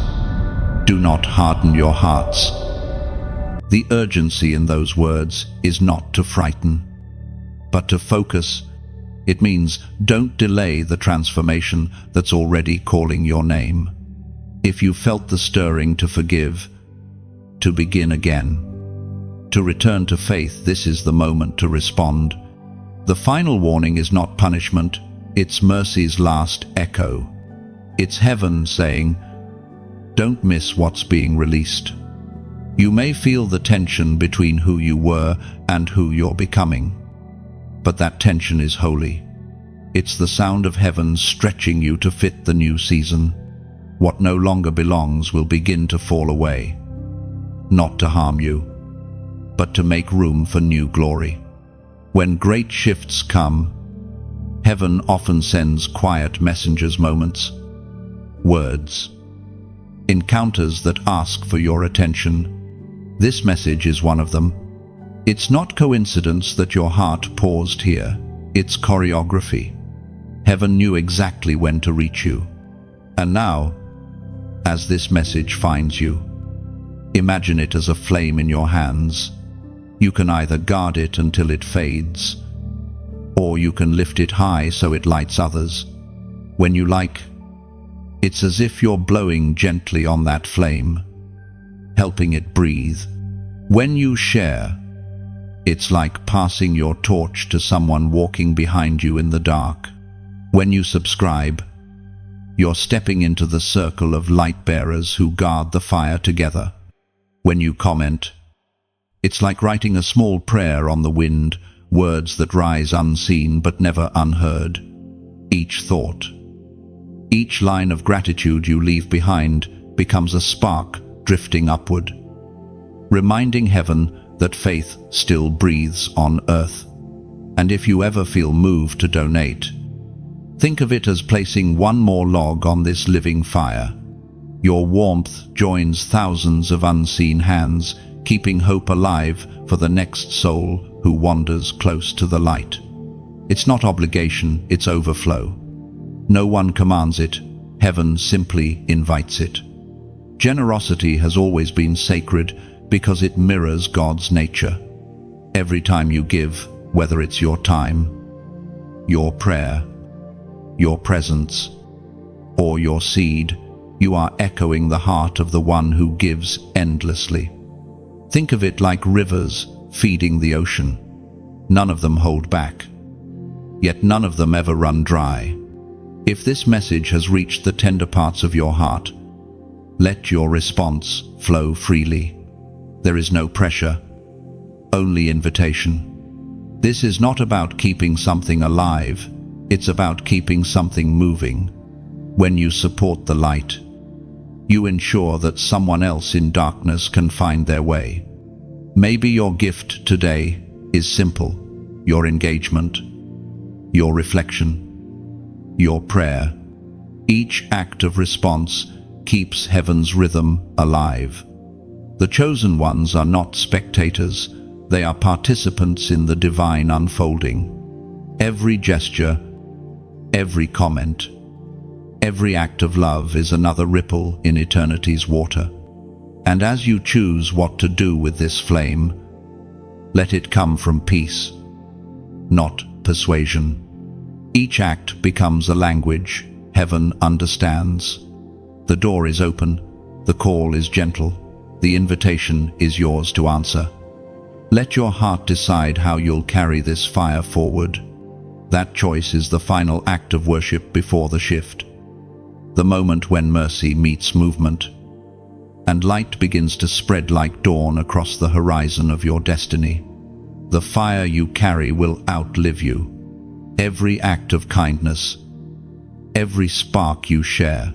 do not harden your hearts. The urgency in those words is not to frighten, but to focus. It means don't delay the transformation that's already calling your name. If you felt the stirring to forgive, to begin again, to return to faith, this is the moment to respond. The final warning is not punishment, it's mercy's last echo. It's heaven saying, don't miss what's being released. You may feel the tension between who you were and who you're becoming, but that tension is holy. It's the sound of heaven stretching you to fit the new season. What no longer belongs will begin to fall away, not to harm you, but to make room for new glory. When great shifts come, heaven often sends quiet messengers, moments, words, encounters that ask for your attention. This message is one of them. It's not coincidence that your heart paused here. It's choreography. Heaven knew exactly when to reach you. And now, as this message finds you, imagine it as a flame in your hands. You can either guard it until it fades, or you can lift it high so it lights others. When you like, it's as if you're blowing gently on that flame, helping it breathe. When you share, it's like passing your torch to someone walking behind you in the dark. When you subscribe, you're stepping into the circle of light bearers who guard the fire together. When you comment, it's like writing a small prayer on the wind, words that rise unseen but never unheard. Each thought, each line of gratitude you leave behind becomes a spark drifting upward, reminding heaven that faith still breathes on earth. And if you ever feel moved to donate, think of it as placing one more log on this living fire. Your warmth joins thousands of unseen hands, keeping hope alive for the next soul who wanders close to the light. It's not obligation, it's overflow. No one commands it, heaven simply invites it. Generosity has always been sacred because it mirrors God's nature. Every time you give, whether it's your time, your prayer, your presence, or your seed, you are echoing the heart of the one who gives endlessly. Think of it like rivers feeding the ocean. None of them hold back, yet none of them ever run dry. If this message has reached the tender parts of your heart, let your response flow freely. There is no pressure, only invitation. This is not about keeping something alive, it's about keeping something moving. When you support the light, you ensure that someone else in darkness can find their way. Maybe your gift today is simple: your engagement, your reflection, your prayer. Each act of response keeps heaven's rhythm alive. The chosen ones are not spectators, they are participants in the divine unfolding. Every gesture, every comment, every act of love is another ripple in eternity's water. And as you choose what to do with this flame, let it come from peace, not persuasion. Each act becomes a language heaven understands. The door is open, the call is gentle, the invitation is yours to answer. Let your heart decide how you'll carry this fire forward. That choice is the final act of worship before the shift. The moment when mercy meets movement, and light begins to spread like dawn across the horizon of your destiny. The fire you carry will outlive you. Every act of kindness, every spark you share,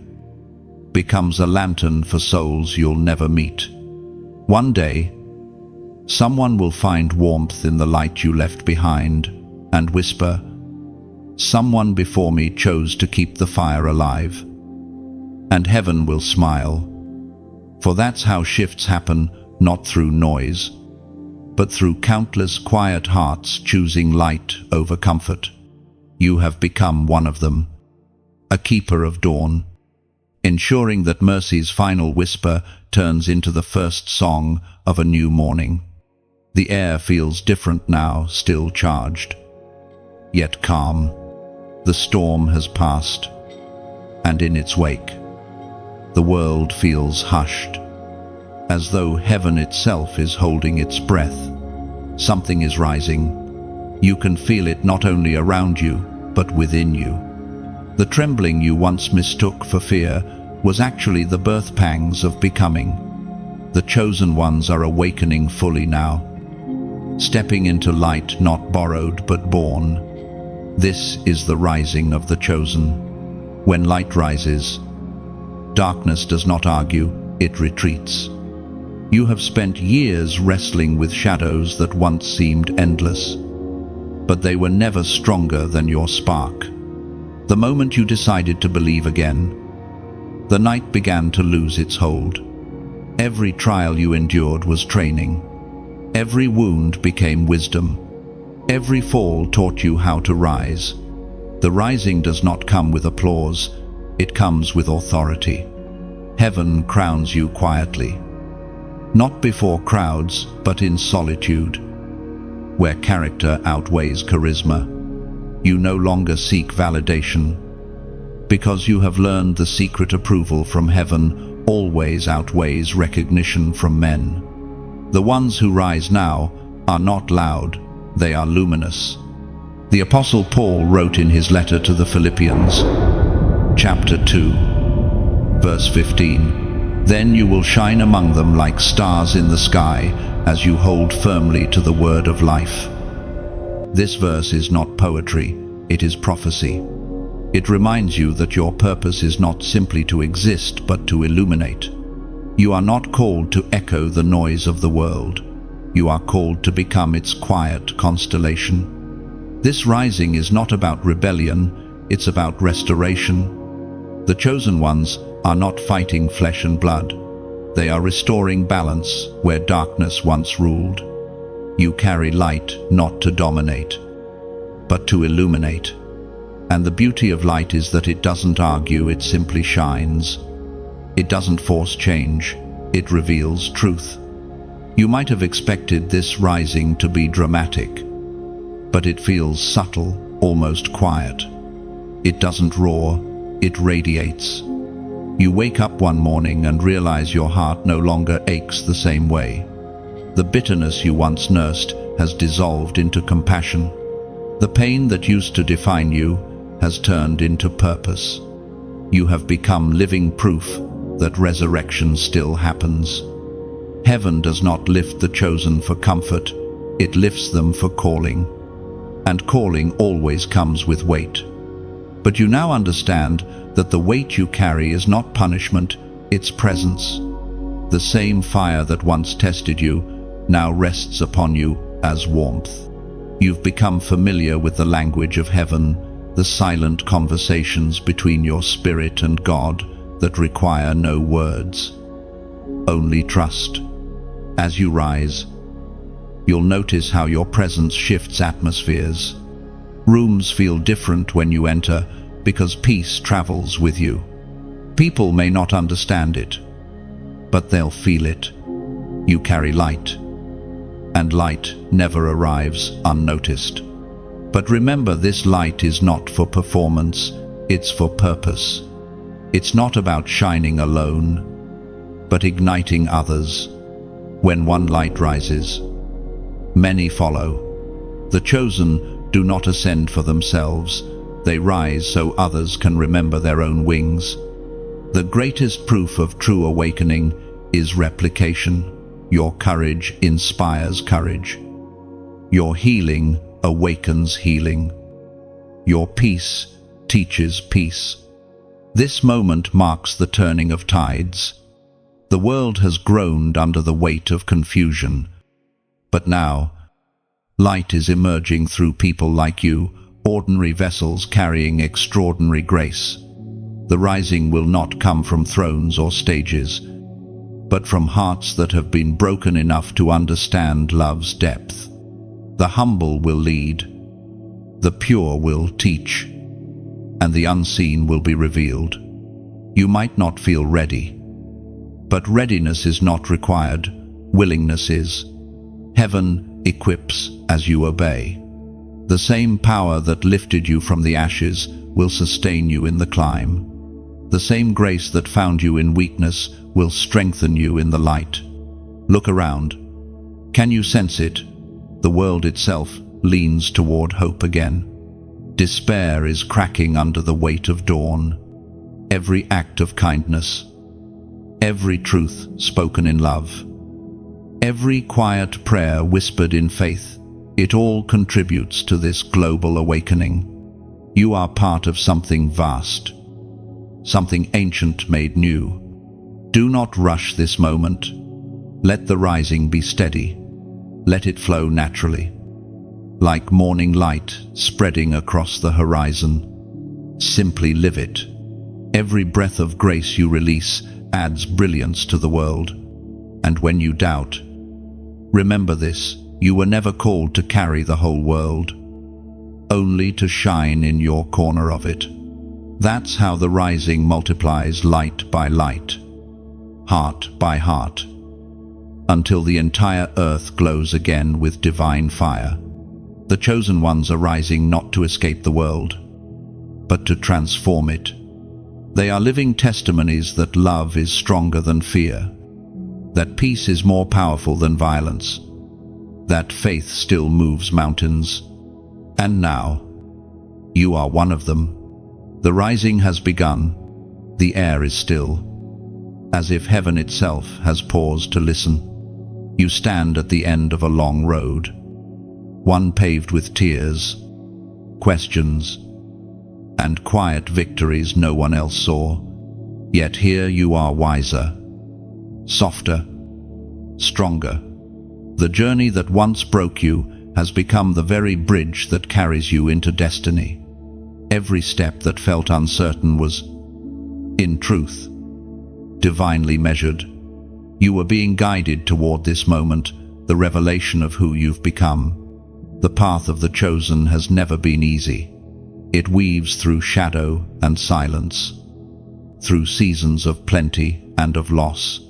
becomes a lantern for souls you'll never meet. One day, someone will find warmth in the light you left behind and whisper, "Someone before me chose to keep the fire alive." and heaven will smile. For that's how shifts happen, not through noise, but through countless quiet hearts choosing light over comfort. You have become one of them, a keeper of dawn, ensuring that mercy's final whisper turns into the first song of a new morning. The air feels different now, still charged, yet calm. The storm has passed, and in its wake, the world feels hushed, as though heaven itself is holding its breath. Something is rising. You can feel it not only around you, but within you. The trembling you once mistook for fear was actually the birth pangs of becoming. The chosen ones are awakening fully now, stepping into light not borrowed but born. This is the rising of the chosen. When light rises, darkness does not argue, it retreats. You have spent years wrestling with shadows that once seemed endless, but they were never stronger than your spark. The moment you decided to believe again, the night began to lose its hold. Every trial you endured was training. Every wound became wisdom. Every fall taught you how to rise. The rising does not come with applause, it comes with authority. Heaven crowns you quietly, not before crowds, but in solitude, where character outweighs charisma. You no longer seek validation, because you have learned the secret approval from heaven always outweighs recognition from men. The ones who rise now are not loud, they are luminous. The Apostle Paul wrote in his letter to the Philippians, chapter 2, verse 15, "Then you will shine among them like stars in the sky as you hold firmly to the word of life." This verse is not poetry, it is prophecy. It reminds you that your purpose is not simply to exist, but to illuminate. You are not called to echo the noise of the world. You are called to become its quiet constellation. This rising is not about rebellion, it's about restoration. The chosen ones are not fighting flesh and blood. They are restoring balance where darkness once ruled. You carry light not to dominate, but to illuminate. And the beauty of light is that it doesn't argue, it simply shines. It doesn't force change, it reveals truth. You might have expected this rising to be dramatic, but it feels subtle, almost quiet. It doesn't roar, it radiates. You wake up one morning and realize your heart no longer aches the same way. The bitterness you once nursed has dissolved into compassion. The pain that used to define you has turned into purpose. You have become living proof that resurrection still happens. Heaven does not lift the chosen for comfort, it lifts them for calling. And calling always comes with weight. But you now understand that the weight you carry is not punishment, it's presence. The same fire that once tested you now rests upon you as warmth. You've become familiar with the language of heaven, the silent conversations between your spirit and God that require no words, only trust. As you rise, you'll notice how your presence shifts atmospheres. Rooms feel different when you enter because peace travels with you. People may not understand it, but they'll feel it. You carry light, and light never arrives unnoticed. But remember, this light is not for performance, it's for purpose. It's not about shining alone, but igniting others. When one light rises, many follow. The chosen do not ascend for themselves, they rise so others can remember their own wings. The greatest proof of true awakening is replication. Your courage inspires courage. Your healing awakens healing. Your peace teaches peace. This moment marks the turning of tides. The world has groaned under the weight of confusion. But now, light is emerging through people like you, ordinary vessels carrying extraordinary grace. The rising will not come from thrones or stages, but from hearts that have been broken enough to understand love's depth. The humble will lead, the pure will teach, and the unseen will be revealed. You might not feel ready, but readiness is not required, willingness is. Heaven equips as you obey. The same power that lifted you from the ashes will sustain you in the climb. The same grace that found you in weakness will strengthen you in the light. Look around. Can you sense it? The world itself leans toward hope again. Despair is cracking under the weight of dawn. Every act of kindness, every truth spoken in love, every quiet prayer whispered in faith, it all contributes to this global awakening. You are part of something vast, something ancient made new. Do not rush this moment. Let the rising be steady. Let it flow naturally, like morning light spreading across the horizon. Simply live it. Every breath of grace you release adds brilliance to the world. And when you doubt, remember this: you were never called to carry the whole world, only to shine in your corner of it. That's how the rising multiplies light by light, heart by heart, until the entire earth glows again with divine fire. The chosen ones are rising not to escape the world, but to transform it. They are living testimonies that love is stronger than fear, that peace is more powerful than violence, that faith still moves mountains. And now, you are one of them. The rising has begun. The air is still, as if heaven itself has paused to listen. You stand at the end of a long road, one paved with tears, questions, and quiet victories no one else saw. Yet here you are, wiser, softer, stronger. The journey that once broke you has become the very bridge that carries you into destiny. Every step that felt uncertain was, in truth, divinely measured. You were being guided toward this moment, the revelation of who you've become. The path of the chosen has never been easy. It weaves through shadow and silence, through seasons of plenty and of loss.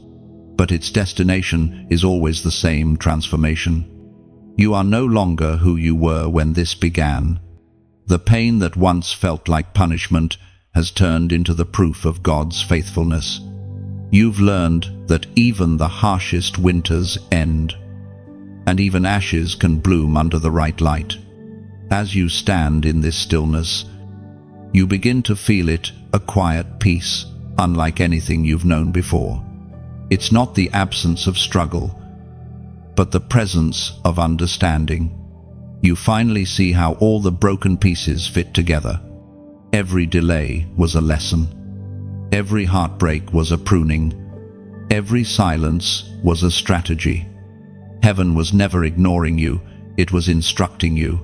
But its destination is always the same: transformation. You are no longer who you were when this began. The pain that once felt like punishment has turned into the proof of God's faithfulness. You've learned that even the harshest winters end, and even ashes can bloom under the right light. As you stand in this stillness, you begin to feel it, a quiet peace, unlike anything you've known before. It's not the absence of struggle, but the presence of understanding. You finally see how all the broken pieces fit together. Every delay was a lesson. Every heartbreak was a pruning. Every silence was a strategy. Heaven was never ignoring you, it was instructing you.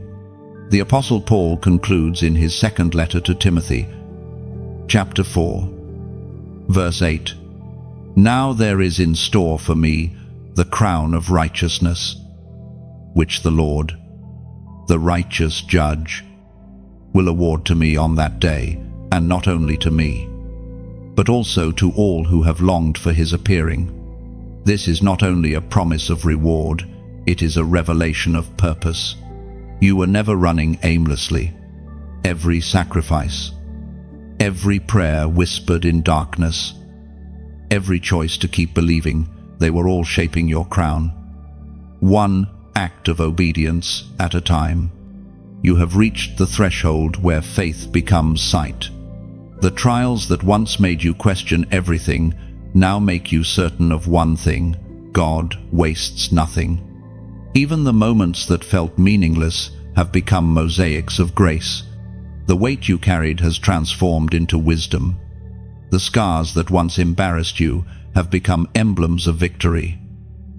The Apostle Paul concludes in his second letter to Timothy, chapter 4, verse 8, "Now there is in store for me the crown of righteousness, which the Lord, the righteous judge, will award to me on that day, and not only to me, but also to all who have longed for his appearing." This is not only a promise of reward, it is a revelation of purpose. You were never running aimlessly. Every sacrifice, every prayer whispered in darkness, every choice to keep believing, they were all shaping your crown. One act of obedience at a time. You have reached the threshold where faith becomes sight. The trials that once made you question everything now make you certain of one thing: God wastes nothing. Even the moments that felt meaningless have become mosaics of grace. The weight you carried has transformed into wisdom. The scars that once embarrassed you have become emblems of victory.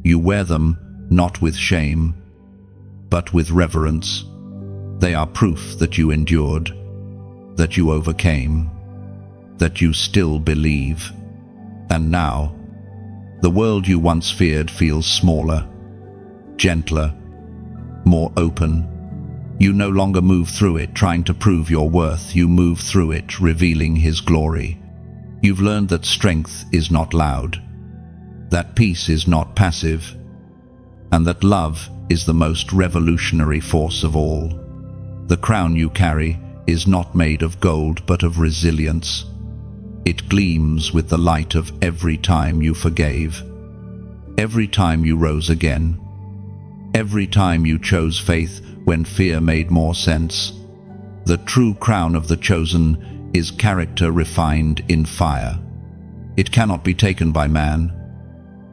You wear them not with shame, but with reverence. They are proof that you endured, that you overcame, that you still believe. And now, the world you once feared feels smaller, gentler, more open. You no longer move through it trying to prove your worth. You move through it revealing His glory. You've learned that strength is not loud, that peace is not passive, and that love is the most revolutionary force of all. The crown you carry is not made of gold but of resilience. It gleams with the light of every time you forgave, every time you rose again, every time you chose faith when fear made more sense. The true crown of the chosen is character refined in fire. It cannot be taken by man,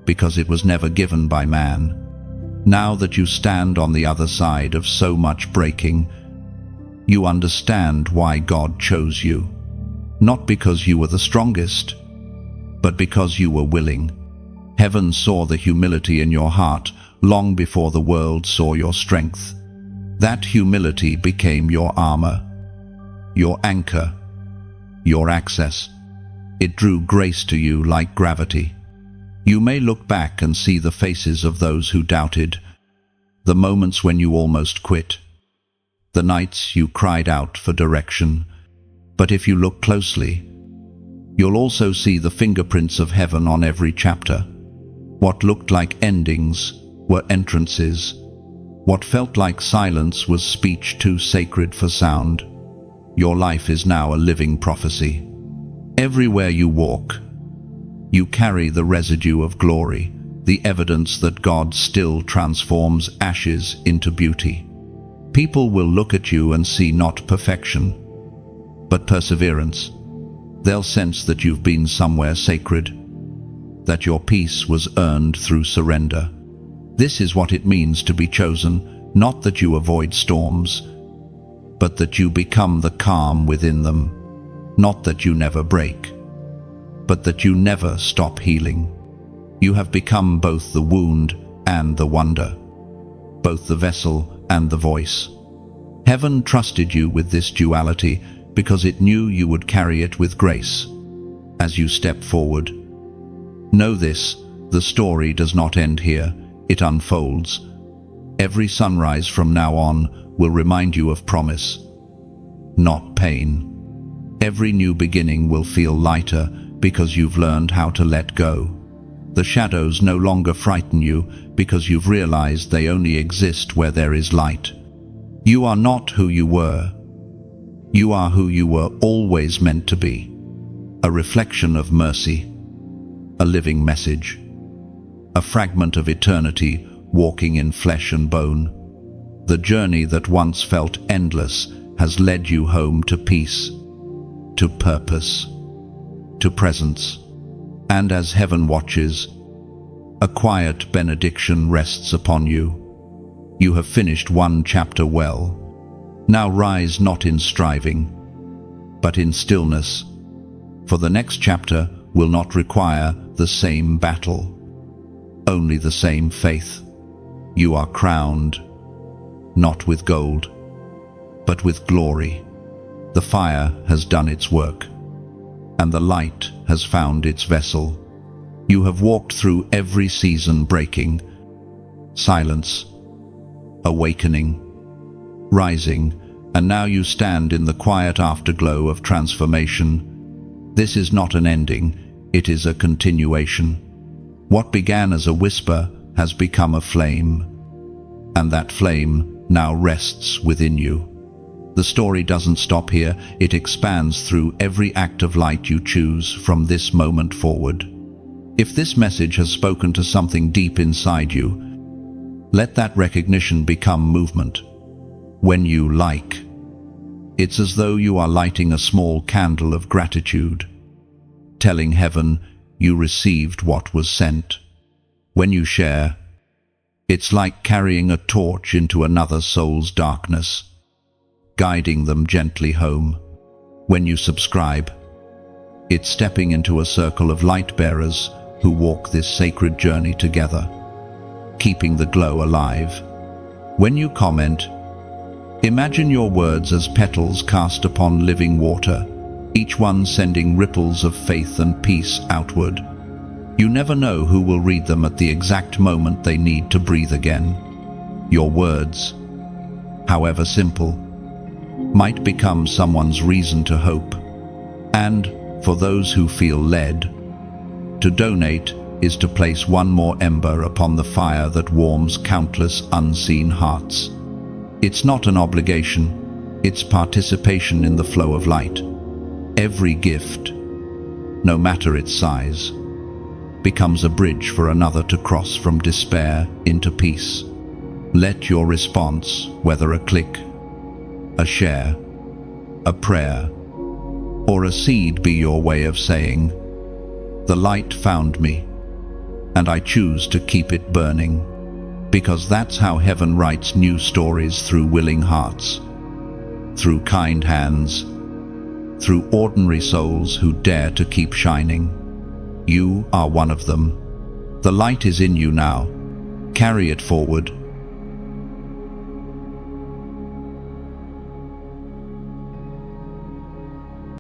because it was never given by man. Now that you stand on the other side of so much breaking, you understand why God chose you. Not because you were the strongest, but because you were willing. Heaven saw the humility in your heart long before the world saw your strength. That humility became your armor, your anchor, your access. It drew grace to you like gravity. You may look back and see the faces of those who doubted, the moments when you almost quit, the nights you cried out for direction. But if you look closely, you'll also see the fingerprints of heaven on every chapter. What looked like endings were entrances. What felt like silence was speech too sacred for sound. Your life is now a living prophecy. Everywhere you walk, you carry the residue of glory, the evidence that God still transforms ashes into beauty. People will look at you and see not perfection, but perseverance. They'll sense that you've been somewhere sacred, that your peace was earned through surrender. This is what it means to be chosen, not that you avoid storms, but that you become the calm within them, not that you never break, but that you never stop healing. You have become both the wound and the wonder, both the vessel and the voice. Heaven trusted you with this duality because it knew you would carry it with grace. As you step forward, know this: the story does not end here, it unfolds. Every sunrise from now on will remind you of promise, not pain. Every new beginning will feel lighter because you've learned how to let go. The shadows no longer frighten you because you've realized they only exist where there is light. You are not who you were. You are who you were always meant to be. A reflection of mercy, a living message, a fragment of eternity walking in flesh and bone. The journey that once felt endless has led you home to peace, to purpose, to presence. And as heaven watches, a quiet benediction rests upon you. You have finished one chapter well. Now rise not in striving, but in stillness, for the next chapter will not require the same battle, only the same faith. You are crowned, not with gold, but with glory. The fire has done its work, and the light has found its vessel. You have walked through every season, breaking, silence, awakening, rising, and now you stand in the quiet afterglow of transformation. This is not an ending, it is a continuation. What began as a whisper has become a flame, and that flame now rests within you. The story doesn't stop here, it expands through every act of light you choose from this moment forward. If this message has spoken to something deep inside you, let that recognition become movement. When you like, it's as though you are lighting a small candle of gratitude, telling heaven you received what was sent. When you share, it's like carrying a torch into another soul's darkness, guiding them gently home. When you subscribe, it's stepping into a circle of light bearers who walk this sacred journey together, keeping the glow alive. When you comment, imagine your words as petals cast upon living water, each one sending ripples of faith and peace outward. You never know who will read them at the exact moment they need to breathe again. Your words, however simple, might become someone's reason to hope. And, for those who feel led, to donate is to place one more ember upon the fire that warms countless unseen hearts. It's not an obligation, it's participation in the flow of light. Every gift, no matter its size, becomes a bridge for another to cross from despair into peace. Let your response, whether a click, a share, a prayer, or a seed, be your way of saying, "The light found me, and I choose to keep it burning," because that's how heaven writes new stories, through willing hearts, through kind hands, through ordinary souls who dare to keep shining. You are one of them. The light is in you now. Carry it forward.